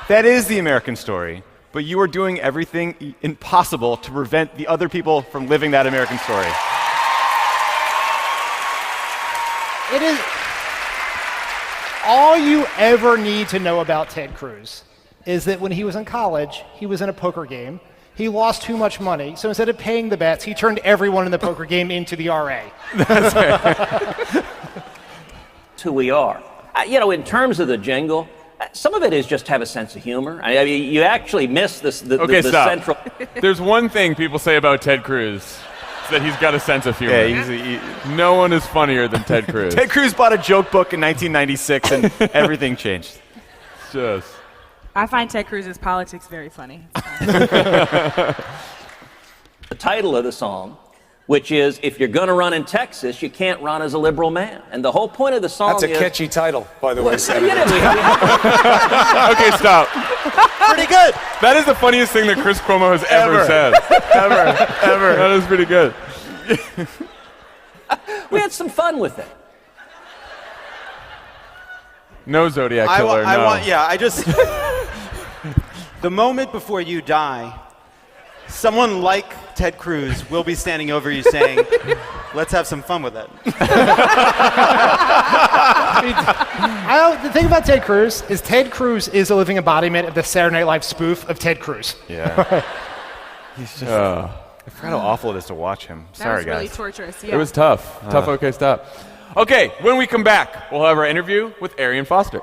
That is the American story. But you are doing everything impossible to prevent the other people from living that American story.
It is all you ever need to know about Ted Cruz is that when he was in college, he was in a poker game. He lost too much money, so instead of paying the bets, he turned everyone in the poker game into the RA.
That's who we are. In terms of the jingle, some of it is just have a sense of humor. I mean, you actually miss the central.
There's one thing people say about Ted Cruz. It's that he's got a sense of humor.
Yeah,
no one is funnier than Ted Cruz.
Ted Cruz bought a joke book in 1996 and everything changed.
Just.
I find Ted Cruz's politics very funny.
The title of the song, which is, if you're going to run in Texas, you can't run as a liberal man. And the whole point of the song
That's a catchy title, by the way, Senator.
Okay, stop.
Pretty good.
That is the funniest thing that Chris Cuomo has ever said. Ever. That is pretty good.
We had some fun with it.
No Zodiac killer, no.
The moment before you die, someone like Ted Cruz will be standing over you saying, let's have some fun with it.
The thing about Ted Cruz is a living embodiment of the Saturday Night Live spoof of Ted Cruz.
Yeah. He's just. I forgot how awful it is to watch him. Sorry,
That was really
guys.
torturous. Yeah.
It was tough. Tough, okay, stop. Okay, when we come back, we'll have our interview with Arian Foster.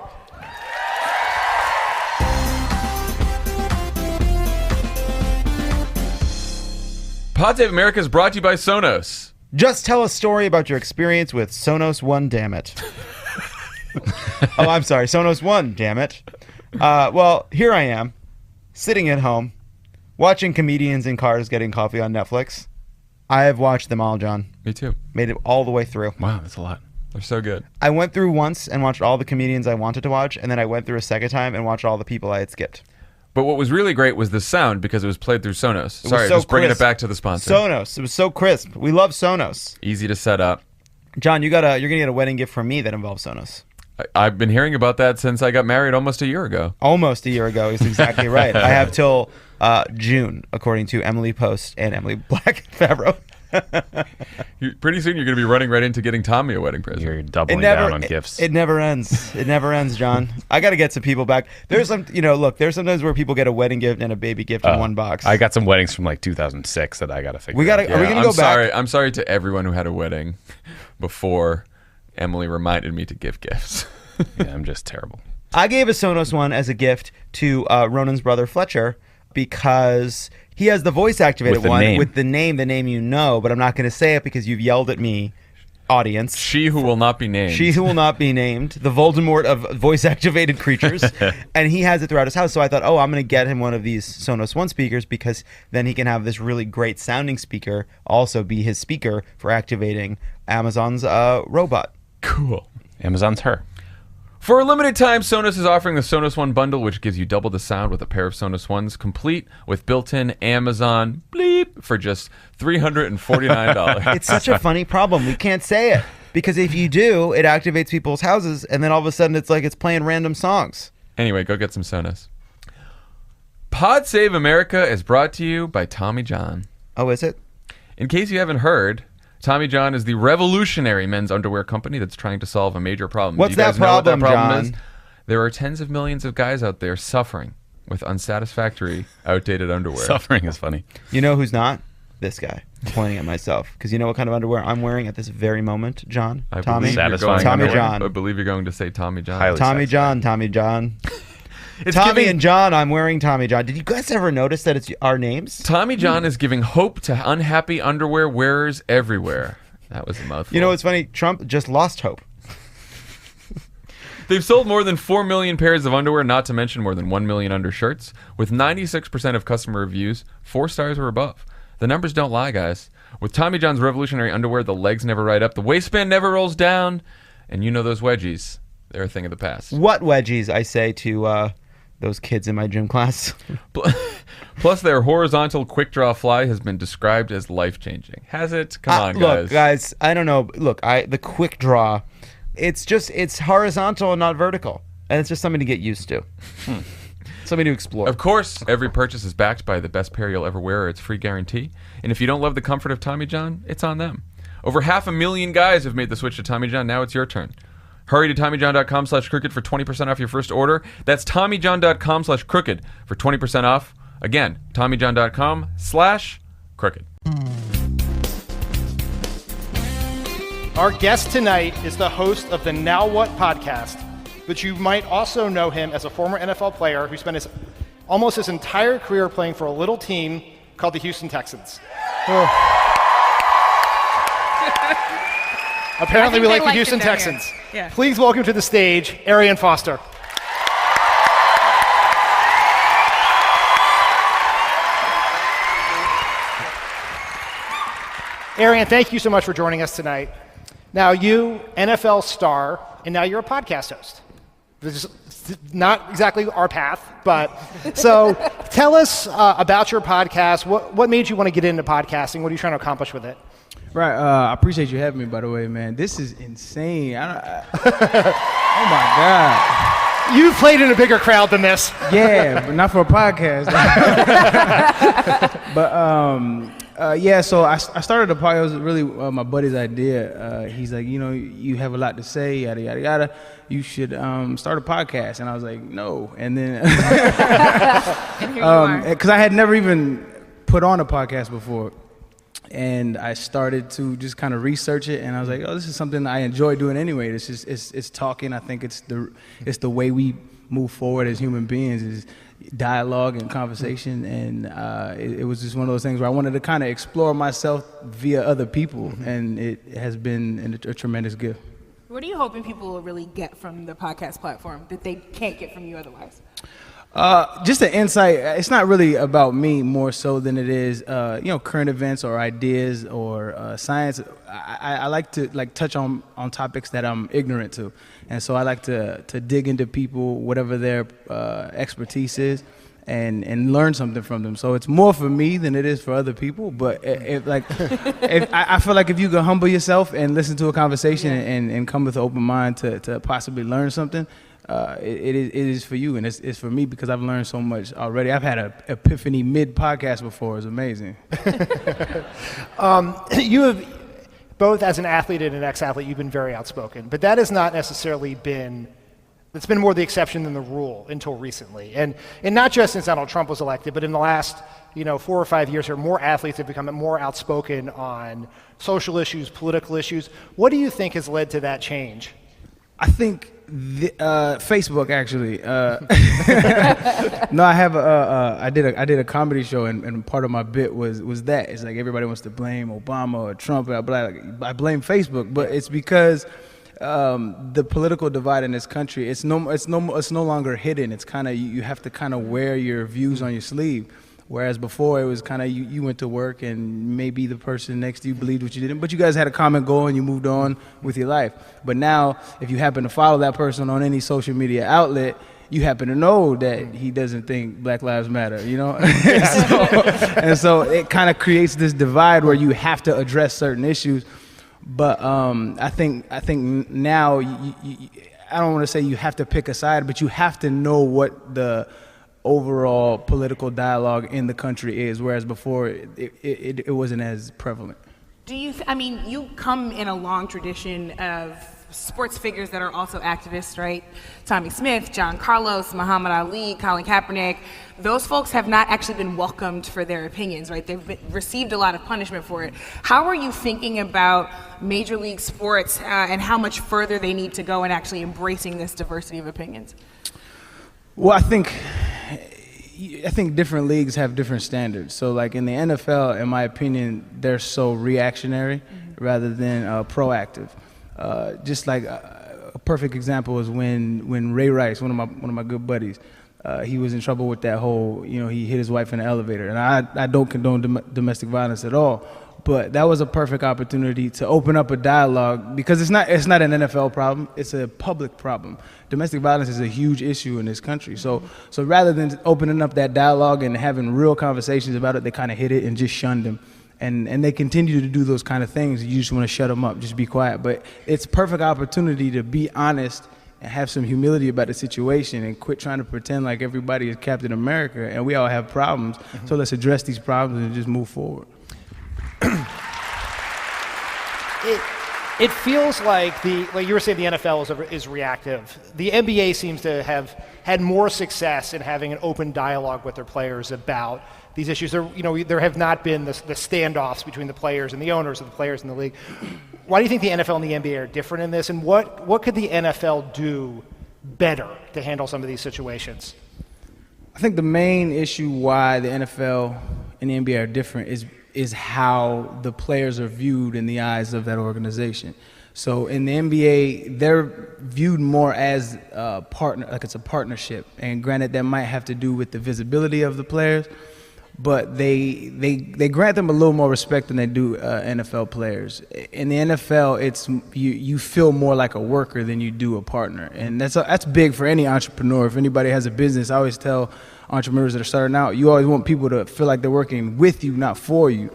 Pod Save America is brought to you by Sonos.
Just tell a story about your experience with Sonos One, damn it. Oh, I'm sorry. Sonos One, damn it. Well, here I am, sitting at home, watching comedians in cars getting coffee on Netflix. I have watched them all, John.
Me too.
Made it all the way through.
Wow, that's a lot. They're so good.
I went through once and watched all the comedians I wanted to watch, and then I went through a second time and watched all the people I had skipped.
But what was really great was the sound because it was played through Sonos. Sorry,
so
just bringing it
crisp.
back to the sponsor.
Sonos. It was so crisp. We love Sonos.
Easy to set up.
John, you're gonna get a wedding gift from me that involves Sonos.
I've been hearing about that since I got married almost a year ago.
Almost a year ago is exactly right. I have till June, according to Emily Post and Emily Black Favreau.
Pretty soon you're going to be running right into getting Tommy a wedding present.
You're doubling down on gifts.
It never ends. It never ends, John. I got to get some people back. There's some, there's sometimes where people get a wedding gift and a baby gift in one box.
I got some weddings from like 2006 that I got to figure out.
Are we going to go back?
I'm sorry to everyone who had a wedding before Emily reminded me to give gifts.
Yeah, I'm just terrible.
I gave a Sonos One as a gift to Ronan's brother Fletcher because he has the voice activated one with the name you know, but I'm not going to say it because you've yelled at me, audience.
She who will not be named.
She who will not be named, the Voldemort of voice activated creatures. And he has it throughout his house. So I thought, I'm going to get him one of these Sonos One speakers because then he can have this really great sounding speaker also be his speaker for activating Amazon's robot.
Cool.
Amazon's her.
For a limited time, Sonos is offering the Sonos One bundle, which gives you double the sound with a pair of Sonos Ones, complete with built-in Amazon bleep for just $349.
It's such a funny problem. We can't say it because if you do, it activates people's houses, and then all of a sudden it's like it's playing random songs.
Anyway, go get some Sonos. Pod Save America is brought to you by Tommy John.
Oh, is it?
In case you haven't heard, Tommy John is the revolutionary men's underwear company that's trying to solve a major problem.
What's
Do you guys
that
know what that
problem,
problem
John?
is? There are tens of millions of guys out there suffering with unsatisfactory, outdated underwear.
Suffering is funny.
You know who's not? This guy. Pointing at myself. Because you know what kind of underwear I'm wearing at this very moment, John?
I
Tommy?
believe you're
Satisfying
going-
Tommy
underwear.
John.
I believe you're going to say Tommy John.
Highly
Tommy
satisfying.
John, Tommy John.
It's
Tommy
giving-
and John, I'm wearing Tommy John. Did you guys ever notice that it's our names?
Tommy John is giving hope to unhappy underwear wearers everywhere. That was a mouthful.
You know what's funny? Trump just lost hope.
They've sold more than 4 million pairs of underwear, not to mention more than 1 million undershirts. With 96% of customer reviews 4 stars or above. The numbers don't lie, guys. With Tommy John's revolutionary underwear, the legs never ride up, the waistband never rolls down, and you know those wedgies. They're a thing of the past.
What wedgies, I say to those kids in my gym class.
Plus, their horizontal quick draw fly has been described as life-changing. Has it? Come on, guys.
Look, guys, I don't know. Look, the quick draw, it's horizontal and not vertical. And it's just something to get used to. Something to explore.
Of course, every purchase is backed by the best pair you'll ever wear or its free guarantee. And if you don't love the comfort of Tommy John, it's on them. Over 500,000 guys have made the switch to Tommy John. Now it's your turn. Hurry to TommyJohn.com/crooked for 20% off your first order. That's TommyJohn.com/crooked for 20% off. Again, TommyJohn.com/crooked.
Our guest tonight is the host of the Now What podcast, but you might also know him as a former NFL player who spent almost his entire career playing for a little team called the Houston Texans. Apparently, we
they
like the
liked
Houston
it down here.
Texans.
Yeah.
Please welcome to the stage, Arian Foster. Arian, thank you so much for joining us tonight. Now, you, NFL star, and now you're a podcast host. This is not exactly our path, but so tell us about your podcast. What made you want to get into podcasting? What are you trying to accomplish with it?
Right. I appreciate you having me, by the way, man. This is insane. Oh, my God.
You've played in a bigger crowd than this.
Yeah, but not for a podcast. But Yeah, so I started the podcast. It was really my buddy's idea. He's like, you have a lot to say, yada, yada, yada. You should start a podcast. And I was like, no. And then, because I had never even put on a podcast before. And I started to just kind of research it, and I was like, "Oh, this is something I enjoy doing anyway. It's talking. I think it's the way we move forward as human beings is dialogue and conversation." And it was just one of those things where I wanted to kind of explore myself via other people, and it has been a tremendous gift.
What are you hoping people will really get from the podcast platform that they can't get from you otherwise?
Just an insight. It's not really about me more so than it is, current events or ideas or science. I like to touch on topics that I'm ignorant to, and so I like to dig into people, whatever their expertise is, and learn something from them. So it's more for me than it is for other people. But I feel like if you can humble yourself and listen to a conversation and come with an open mind to possibly learn something. It is for you, and it's for me because I've learned so much already. I've had an epiphany mid-podcast before. It's amazing.
You have, both as an athlete and an ex-athlete, you've been very outspoken, but that has not necessarily been, it's been more the exception than the rule until recently. And not just since Donald Trump was elected, but in the last 4 or 5 years here, more athletes have become more outspoken on social issues, political issues. What do you think has led to that change?
I think Facebook actually. No, I did a comedy show, and part of my bit was that it's like everybody wants to blame Obama or Trump, and I blame Facebook, but it's because the political divide in this country it's no longer hidden. It's kind of you have to kind of wear your views on your sleeve. Whereas before it was kind of you went to work and maybe the person next to you believed what you didn't, but you guys had a common goal and you moved on with your life. But now if you happen to follow that person on any social media outlet, you happen to know that he doesn't think Black Lives Matter, and so it kind of creates this divide where you have to address certain issues. But I think now I don't want to say you have to pick a side, but you have to know what the overall political dialogue in the country is, whereas before it wasn't as prevalent.
You come in a long tradition of sports figures that are also activists, right? Tommy Smith, John Carlos, Muhammad Ali, Colin Kaepernick. Those folks have not actually been welcomed for their opinions, right? They've received a lot of punishment for it. How are you thinking about Major League sports and how much further they need to go in actually embracing this diversity of opinions?
Well, I think different leagues have different standards. So like in the NFL, in my opinion, they're so reactionary rather than proactive. Just like a perfect example is when Ray Rice, one of my good buddies, he was in trouble with that whole, he hit his wife in the elevator. And I don't condone domestic violence at all. But that was a perfect opportunity to open up a dialogue because it's not an NFL problem, it's a public problem. Domestic violence is a huge issue in this country. So rather than opening up that dialogue and having real conversations about it, they kind of hit it and just shunned him. And they continue to do those kind of things. You just want to shut them up, just be quiet. But it's a perfect opportunity to be honest and have some humility about the situation and quit trying to pretend like everybody is Captain America and we all have problems. So let's address these problems and just move forward.
It feels like like you were saying, the NFL is reactive. The NBA seems to have had more success in having an open dialogue with their players about these issues. There have not been the standoffs between the players and the owners of the players in the league. Why do you think the NFL and the NBA are different in this, and what could the NFL do better to handle some of these situations?
I think the main issue why the NFL and the NBA are different is how the players are viewed in the eyes of that organization. So in the NBA, they're viewed more as a partner, like it's a partnership. And granted, that might have to do with the visibility of the players, but they grant them a little more respect than they do NFL players. In the NFL, it's you feel more like a worker than you do a partner, and that's big for any entrepreneur. If anybody has a business, I always tell entrepreneurs that are starting out, you always want people to feel like they're working with you, not for you.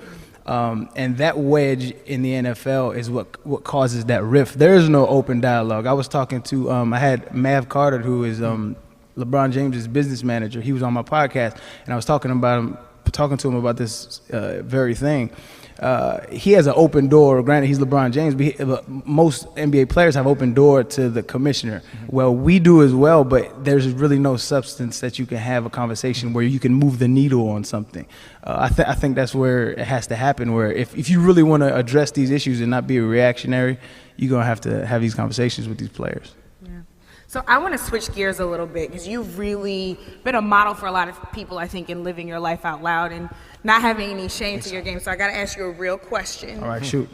And that wedge in the NFL is what causes that rift. There is no open dialogue. I was talking to I had Mav Carter, who is LeBron James's business manager. He was on my podcast, and I was talking about him talking to him about this very thing. He has an open door. Granted, he's LeBron James, but most NBA players have open door to the commissioner. Well, we do as well, but there's really no substance that you can have a conversation where you can move the needle on something. I think that's where it has to happen, where if you really want to address these issues and not be a reactionary, you're going to have these conversations with these players.
So I want to switch gears a little bit because you've really been a model for a lot of people, I think, in living your life out loud and not having any shame to your game. So I got to ask you a real question.
All right, shoot.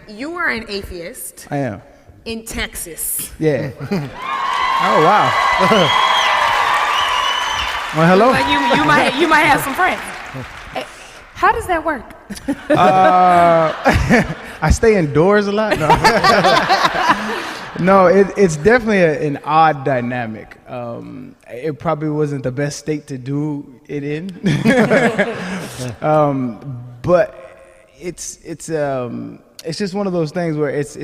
You are an atheist.
I am.
In Texas.
Yeah. Oh, wow. Well, hello.
Like you might have some friends. How does that work?
I stay indoors a lot. No. No, it's definitely an odd dynamic. It probably wasn't the best state to do it in, but it's just one of those things where it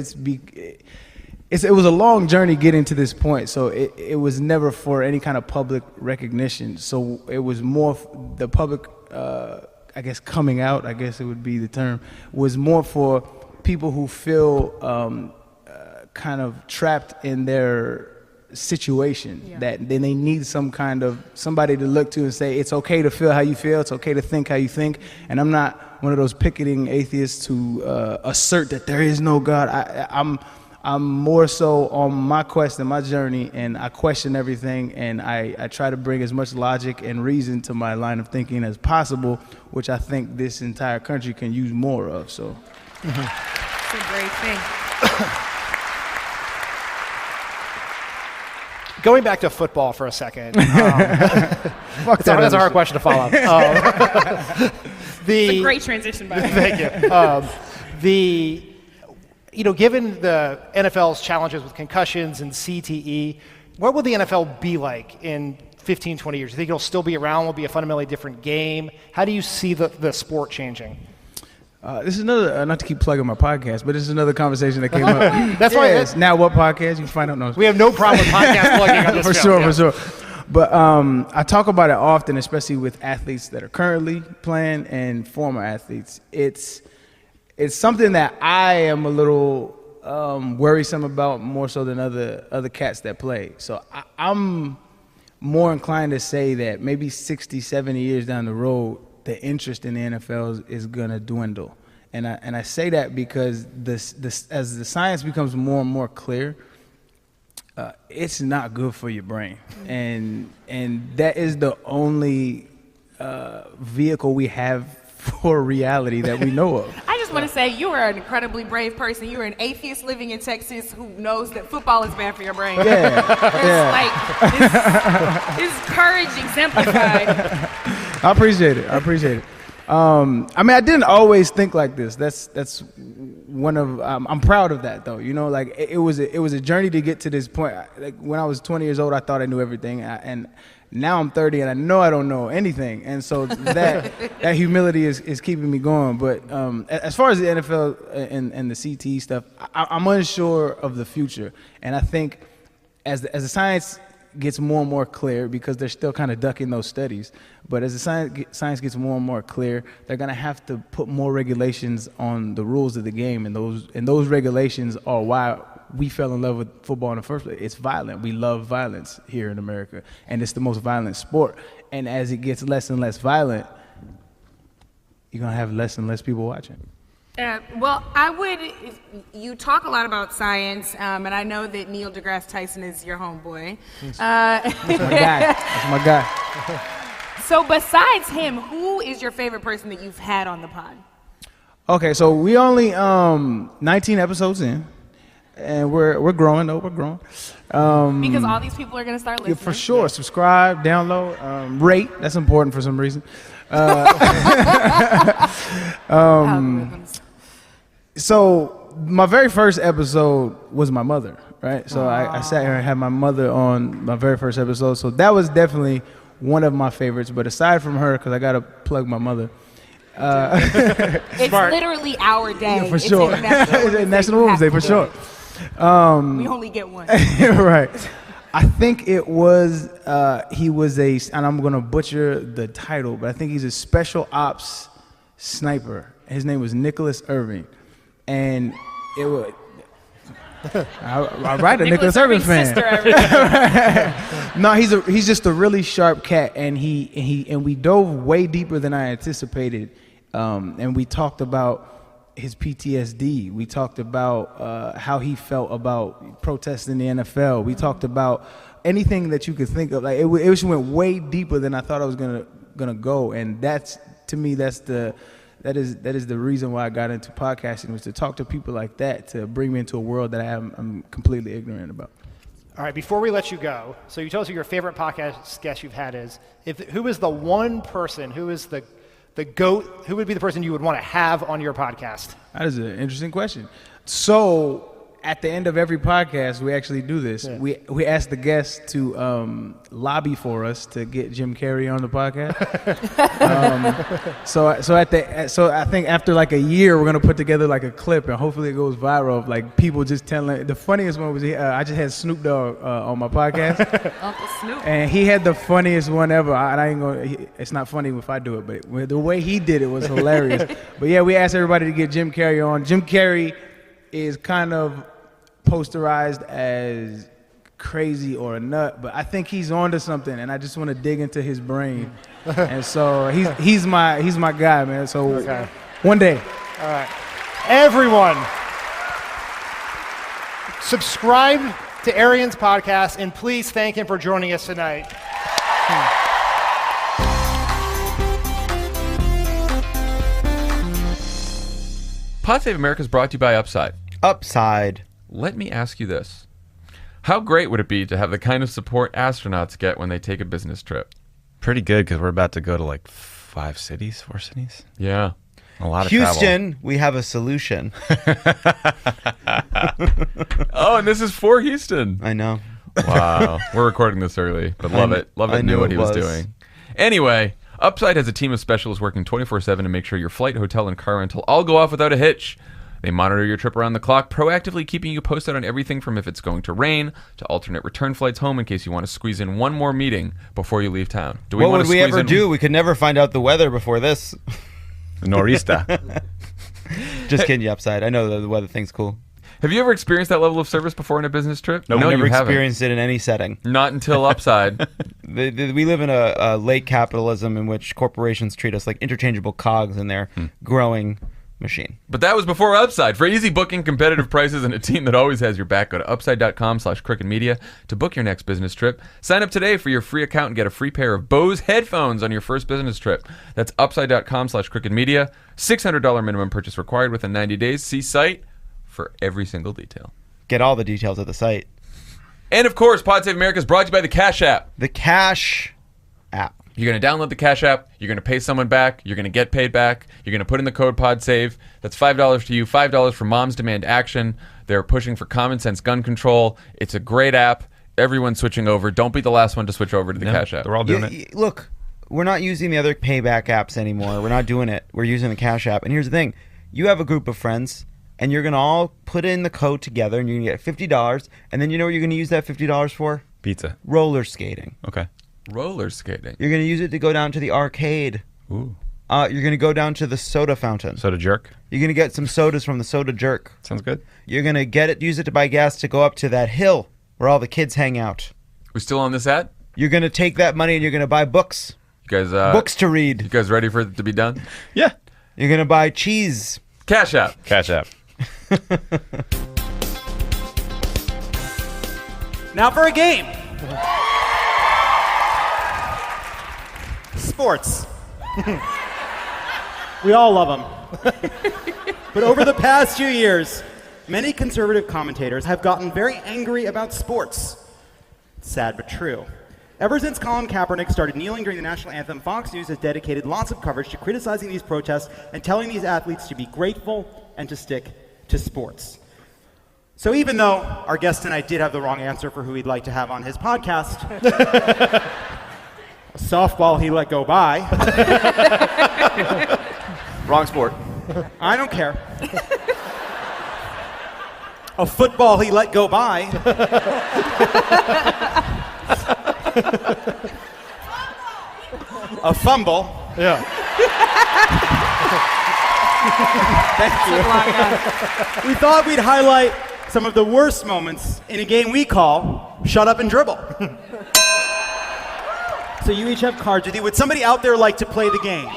was a long journey getting to this point. So it was never for any kind of public recognition. So it was more the public, I guess, coming out. I guess it would be the term. Was more for people who feel kind of trapped in their situation, that then they need some kind of somebody to look to and say it's okay to feel how you feel, it's okay to think how you think. And I'm not one of those picketing atheists who assert that there is no God. I'm more so on my quest and my journey, and I question everything, and I try to bring as much logic and reason to my line of thinking as possible, which I think this entire country can use more of. So
it's a great thing.
Going back to football for a second. That's a hard question to follow.
It's a great transition, by the way.
Thank you. Given the NFL's challenges with concussions and CTE, what will the NFL be like in 15, 20 years? Do you think it'll still be around? Will it be a fundamentally different game? How do you see the sport changing?
This is another, not to keep plugging my podcast, but this is another conversation that came up.
That's why.
Now what podcast? You can find out. No.
We have no problem with podcast plugging on this
for
show.
sure. But I talk about it often, especially with athletes that are currently playing and former athletes. It's something that I am a little worrisome about, more so than other cats that play. So I'm more inclined to say that maybe 60, 70 years down the road, the interest in the NFL is going to dwindle. And I say that because as the science becomes more and more clear, it's not good for your brain. And that is the only vehicle we have for reality that we know of.
I just want to say you are an incredibly brave person. You are an atheist living in Texas who knows that football is bad for your brain.
Yeah.
It's courage exemplified.
I appreciate it. I didn't always think like this. That's one of I'm proud of that though. Like it was a journey to get to this point. Like when I was 20 years old, I thought I knew everything, and now I'm 30 and I know I don't know anything. And so that humility is keeping me going. But as far as the NFL and the CTE stuff, I'm unsure of the future. And I think as the science gets more and more clear, because they're still kind of ducking those studies, but as the science gets more and more clear, they're going to have to put more regulations on the rules of the game, and those regulations are why we fell in love with football in the first place. It's violent. We love violence here in America, and it's the most violent sport. And as it gets less and less violent, you're going to have less and less people watching.
Well, you talk a lot about science, and I know that Neil deGrasse Tyson is your homeboy.
That's my guy.
So besides him, who is your favorite person that you've had on the pod?
Okay, so we only 19 episodes in, and we're growing though. We're growing.
Because all these people are going to start listening.
Yeah, for sure. Subscribe, download, rate. That's important for some reason. So my very first episode was my mother, right? So I sat here and had my mother on my very first episode. So that was definitely one of my favorites. But aside from her, because I got to plug my mother.
It's literally our day.
Yeah, for sure. It's National Women's Day, for sure.
We only get one.
Right. I think it was, he was and I'm going to butcher the title, but I think he's a special ops sniper. His name was Nicholas Irving. And it was, I'm right, a Nicholas Irving fan. No, he's just a really sharp cat, and we dove way deeper than I anticipated. And we talked about his PTSD. We talked about how he felt about protesting the NFL. We talked about anything that you could think of. Like it just went way deeper than I thought I was gonna go. And that's, to me, that is the reason why I got into podcasting, was to talk to people like that, to bring me into a world that I'm completely ignorant about.
All right, before we let you go, so you told us who your favorite podcast guest you've had is. Who is the one person, who is the GOAT, who would be the person you would want to have on your podcast?
That is an interesting question. So at the end of every podcast, we actually do this. Yeah. We ask the guests to lobby for us to get Jim Carrey on the podcast. So I think after like a year, we're gonna put together like a clip, and hopefully it goes viral of like people just telling. The funniest one was I just had Snoop Dogg on my podcast.
Uncle Snoop.
And he had the funniest one ever. It's not funny if I do it, but the way he did it was hilarious. But yeah, we asked everybody to get Jim Carrey on. Jim Carrey is kind of posterized as crazy or a nut, but I think he's onto something, and I just want to dig into his brain. And so he's my guy, man. So one day.
All right, everyone, subscribe to Arian's podcast, and please thank him for joining us tonight.
Pod Save America is brought to you by Upside.
Upside.
Let me ask you this. How great would it be to have the kind of support astronauts get when they take a business trip?
Pretty good, because we're about to go to like 4 cities.
Yeah.
A lot of
Houston,
travel.
we have a solution.
Oh, and this is for Houston.
I know.
Wow. We're recording this early, but love it. Love it. Knew what he was doing. Anyway, Upside has a team of specialists working 24/7 to make sure your flight, hotel, and car rental all go off without a hitch. They monitor your trip around the clock, proactively keeping you posted on everything from if it's going to rain to alternate return flights home in case you want to squeeze in one more meeting before you leave town.
What would we ever do? We could never find out the weather before this.
Norista.
Just kidding you, Upside. I know the weather thing's cool.
Have you ever experienced that level of service before in a business trip?
No, never experienced it in any setting.
Not until Upside.
We live in a late capitalism in which corporations treat us like interchangeable cogs in their growing machine.
But that was before Upside. For easy booking, competitive prices, and a team that always has your back, go to upside.com/crookedmedia to book your next business trip. Sign up today for your free account and get a free pair of Bose headphones on your first business trip. That's upside.com/crookedmedia. $600 minimum purchase required within 90 days. See site for every single detail.
Get all the details at the site.
And of course, Pod Save America is brought to you by the Cash App.
The Cash App.
You're going to download the Cash App. You're going to pay someone back. You're going to get paid back. You're going to put in the code PODSAVE. That's $5 to you, $5 for Moms Demand Action. They're pushing for common sense gun control. It's a great app. Everyone's switching over. Don't be the last one to switch over to the Cash App.
They're all doing it.
Look, we're not using the other payback apps anymore. We're not doing it. We're using the Cash App. And here's the thing. You have a group of friends, and you're going to all put in the code together, and you're going to get $50. And then you know what you're going to use that $50 for?
Pizza.
Roller skating.
Okay.
Roller skating.
You're going to use it to go down to the arcade.
Ooh.
You're going to go down to the soda fountain.
Soda jerk.
You're going to get some sodas from the soda jerk.
Sounds good.
You're going to use it to buy gas to go up to that hill where all the kids hang out.
We still on this ad?
You're going to take that money and you're going to buy books.
You guys,
books to read.
You guys ready for it to be done?
Yeah.
You're going to buy cheese.
Cash App.
Cash App.
Now for a game. Sports. We all love them. But over the past few years, many conservative commentators have gotten very angry about sports. Sad but true. Ever since Colin Kaepernick started kneeling during the national anthem, Fox News has dedicated lots of coverage to criticizing these protests and telling these athletes to be grateful and to stick to sports. So even though our guest tonight did have the wrong answer for who he'd like to have on his podcast, a softball he let go by.
Wrong sport.
I don't care. A football he let go by. A fumble.
Yeah.
Thank you. We thought we'd highlight some of the worst moments in a game we call Shut Up and Dribble. So you each have cards with you. Would somebody out there like to play the game?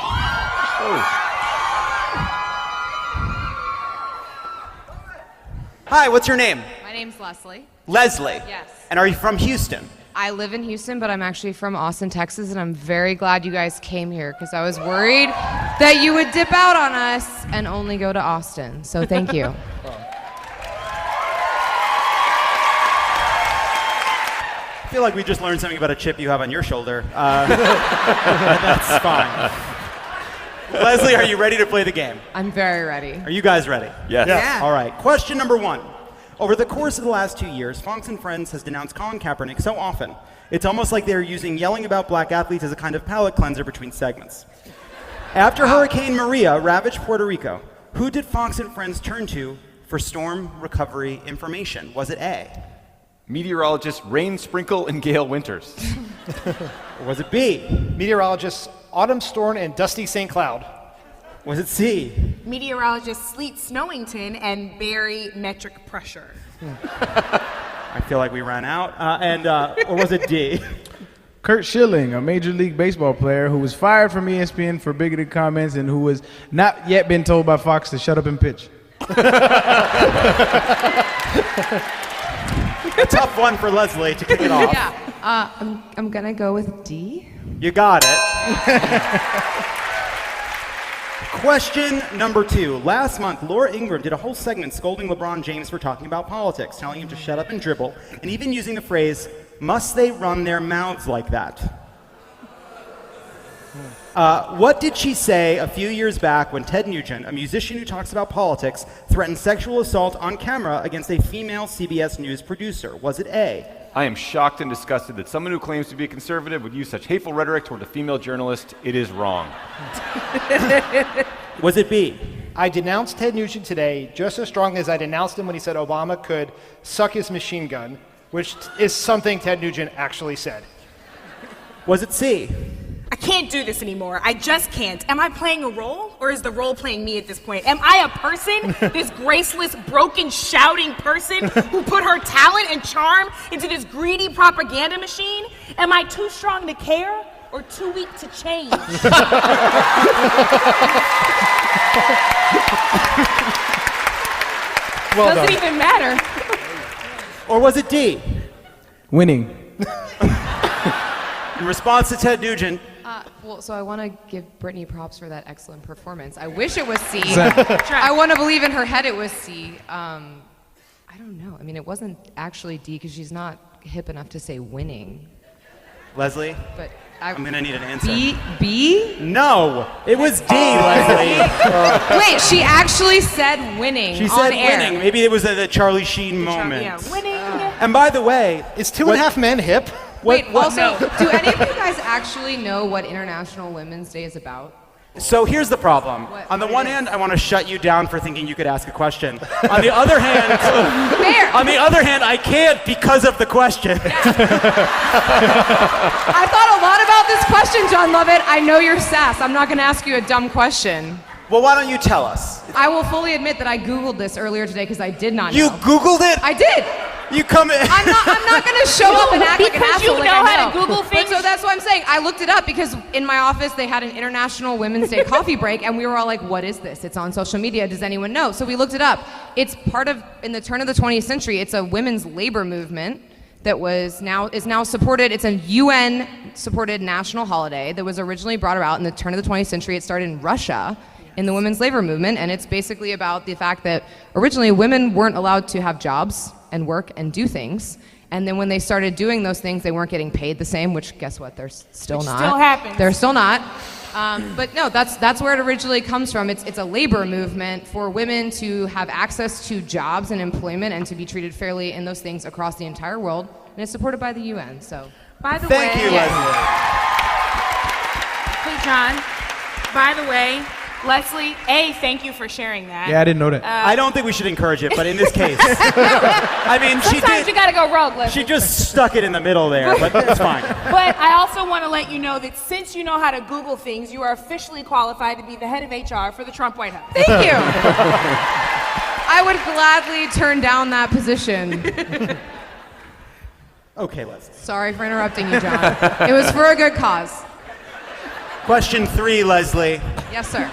Hi, what's your name?
My name's Leslie.
Leslie.
Yes.
And are you from Houston?
I live in Houston, but I'm actually from Austin, Texas, and I'm very glad you guys came here because I was worried that you would dip out on us and only go to Austin. So thank you.
I feel like we just learned something about a chip you have on your shoulder. That's fine. Leslie, are you ready to play the game?
I'm very ready.
Are you guys ready?
Yes.
Yeah.
All right. Question number 1. Over the course of the last 2 years, Fox and Friends has denounced Colin Kaepernick so often, it's almost like they're using yelling about black athletes as a kind of palate cleanser between segments. After Hurricane Maria ravaged Puerto Rico, who did Fox and Friends turn to for storm recovery information? Was it A?
Meteorologist Rain Sprinkle and Gale Winters.
Or was it B?
Meteorologists Autumn Storm and Dusty St. Cloud.
Was it C?
Meteorologist Sleet Snowington and Barry Metric Pressure.
I feel like we ran out. Or was it D?
Kurt Schilling, a Major League Baseball player who was fired from ESPN for bigoted comments and who has not yet been told by Fox to shut up and pitch.
A tough one for Leslie to kick it off.
Yeah. I'm gonna go with D.
You got it. Question number 2. Last month, Laura Ingraham did a whole segment scolding LeBron James for talking about politics, telling him to shut up and dribble, and even using the phrase, "Must they run their mouths like that?" What did she say a few years back when Ted Nugent, a musician who talks about politics, threatened sexual assault on camera against a female CBS News producer? Was it A?
I am shocked and disgusted that someone who claims to be a conservative would use such hateful rhetoric toward a female journalist. It is wrong.
Was it B?
I denounced Ted Nugent today just as strongly as I denounced him when he said Obama could suck his machine gun, which is something Ted Nugent actually said.
Was it C?
I can't do this anymore. I just can't. Am I playing a role, or is the role playing me at this point? Am I a person, this graceless, broken, shouting person who put her talent and charm into this greedy propaganda machine? Am I too strong to care or too weak to change?
Well
Doesn't
done.
even matter.
Or was it D?
Winning.
In response to Ted Nugent,
So I want to give Brittany props for that excellent performance. I wish it was C. I want to believe in her head it was C. I don't know. I mean, it wasn't actually D because she's not hip enough to say winning.
Leslie,
But
I'm going to need an answer.
B?
No, it was D, Leslie.
Wait, she actually said winning
She
on
said
air.
winning. Maybe it was the Charlie Sheen moment.
Yeah, winning.
And by the way,
Is 2.5 Men hip?
Wait, also, do any of you guys actually know what International Women's Day is about?
so here's the problem. On the
what
one
it is?
hand, I want to shut you down for thinking you could ask a question. On the other hand,
Fair.
on the other hand, I can't because of the question.
I thought a lot about this question, John Lovett. I know you're sass. I'm not going to ask you a dumb question.
Well, why don't you tell us?
I will fully admit that I Googled this earlier today because I did not know.
You Googled it?
I did.
You come in.
I'm not going to show up and act like an
Because you
asshole.
know
like I
how to Google things?
But so that's what I'm saying. I looked it up because in my office they had an International Women's Day coffee break, and we were all like, "What is this? It's on social media. Does anyone know?" So we looked it up. It's part of in the turn of the 20th century. It's a women's labor movement that is now supported. It's a UN supported national holiday that was originally brought about in the turn of the 20th century. It started in Russia. In the women's labor movement, and it's basically about the fact that originally women weren't allowed to have jobs and work and do things, and then when they started doing those things, they weren't getting paid the same, which guess what, they're still not.
Still happens.
They're still not. But no, that's where it originally comes from. It's a labor movement for women to have access to jobs and employment and to be treated fairly in those things across the entire world, and it's supported by the UN. So,
By the
Thank
way,
you, Leslie.
Hey, John. By the way, Leslie, thank you for sharing that.
Yeah, I didn't know that.
I don't think we should encourage it, but in this case, I mean,
Sometimes you gotta go rogue, Leslie.
She just stuck it in the middle there, but it's fine.
But I also want to let you know that since you know how to Google things, you are officially qualified to be the head of HR for the Trump White House.
Thank you. I would gladly turn down that position.
Okay, Leslie.
Sorry for interrupting you, John. It was for a good cause.
Question 3, Leslie.
Yes, sir.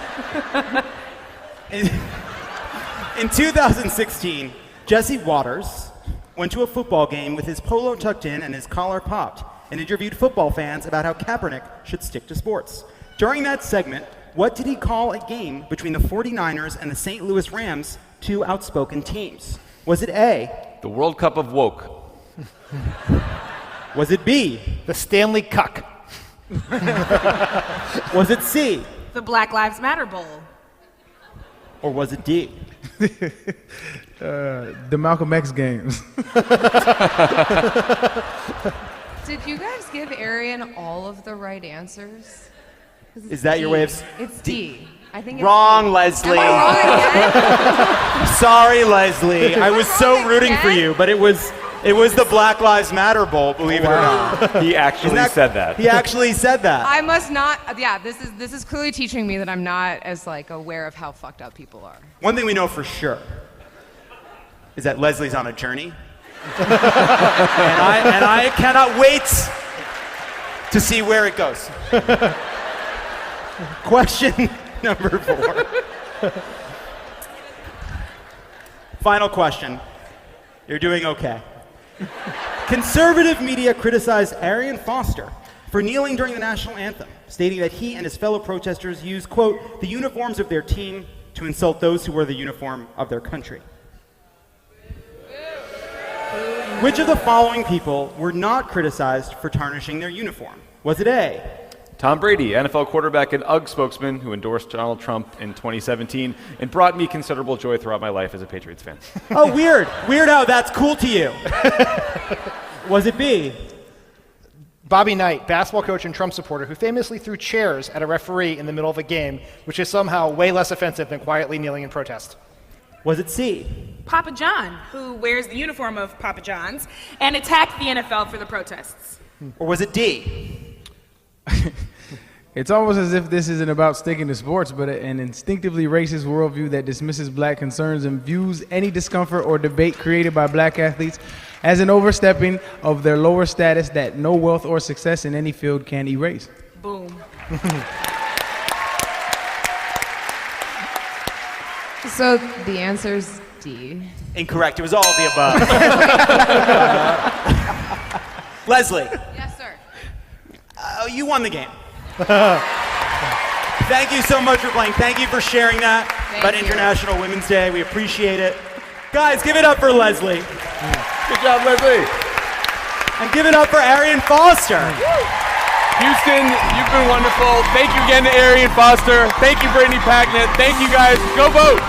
In 2016, Jesse Waters went to a football game with his polo tucked in and his collar popped and interviewed football fans about how Kaepernick should stick to sports. During that segment, what did he call a game between the 49ers and the St. Louis Rams, two outspoken teams? Was it A,
The World Cup of woke.
was it B,
The Stanley Cuck.
was it C,
The Black Lives Matter Bowl.
or was it D?
The Malcolm X games.
Did you guys give Arian all of the right answers?
Is that your way of...
It's D. I think
Wrong,
it's D.
Leslie.
Am I wrong again?
Sorry, Leslie. I was so
wrong
rooting for
again?
you, but it was the Black Lives Matter Bowl, believe it or not.
He actually said that.
He actually said that.
I must not. Yeah, this is clearly teaching me that I'm not as aware of how fucked up people are.
One thing we know for sure is that Leslie's on a journey. and I cannot wait to see where it goes. Question number 4. Final question. You're doing okay. Conservative media criticized Arian Foster for kneeling during the national anthem, stating that he and his fellow protesters used, quote, the uniforms of their team to insult those who wear the uniform of their country. Which of the following people were not criticized for tarnishing their uniform? Was it A,
Tom Brady, NFL quarterback and UGG spokesman who endorsed Donald Trump in 2017 and brought me considerable joy throughout my life as a Patriots fan.
oh, weird. Weird how that's cool to you. Was it B?
Bobby Knight, basketball coach and Trump supporter who famously threw chairs at a referee in the middle of a game, which is somehow way less offensive than quietly kneeling in protest.
Was it C?
Papa John, who wears the uniform of Papa John's and attacked the NFL for the protests.
Or was it D?
It's almost as if this isn't about sticking to sports, but an instinctively racist worldview that dismisses black concerns and views any discomfort or debate created by black athletes as an overstepping of their lower status that no wealth or success in any field can erase.
Boom.
So the answer's D.
Incorrect. It was all of the above. Leslie.
Yes, sir.
You won the game. Thank you so much for playing. Thank you for sharing that about International Women's Day. We appreciate it. Guys, give it up for Leslie.
Good job, Leslie.
And give it up for Arian Foster.
Houston, you've been wonderful. Thank you again to Arian Foster. Thank you, Brittany Packnett. Thank you, guys. Go vote.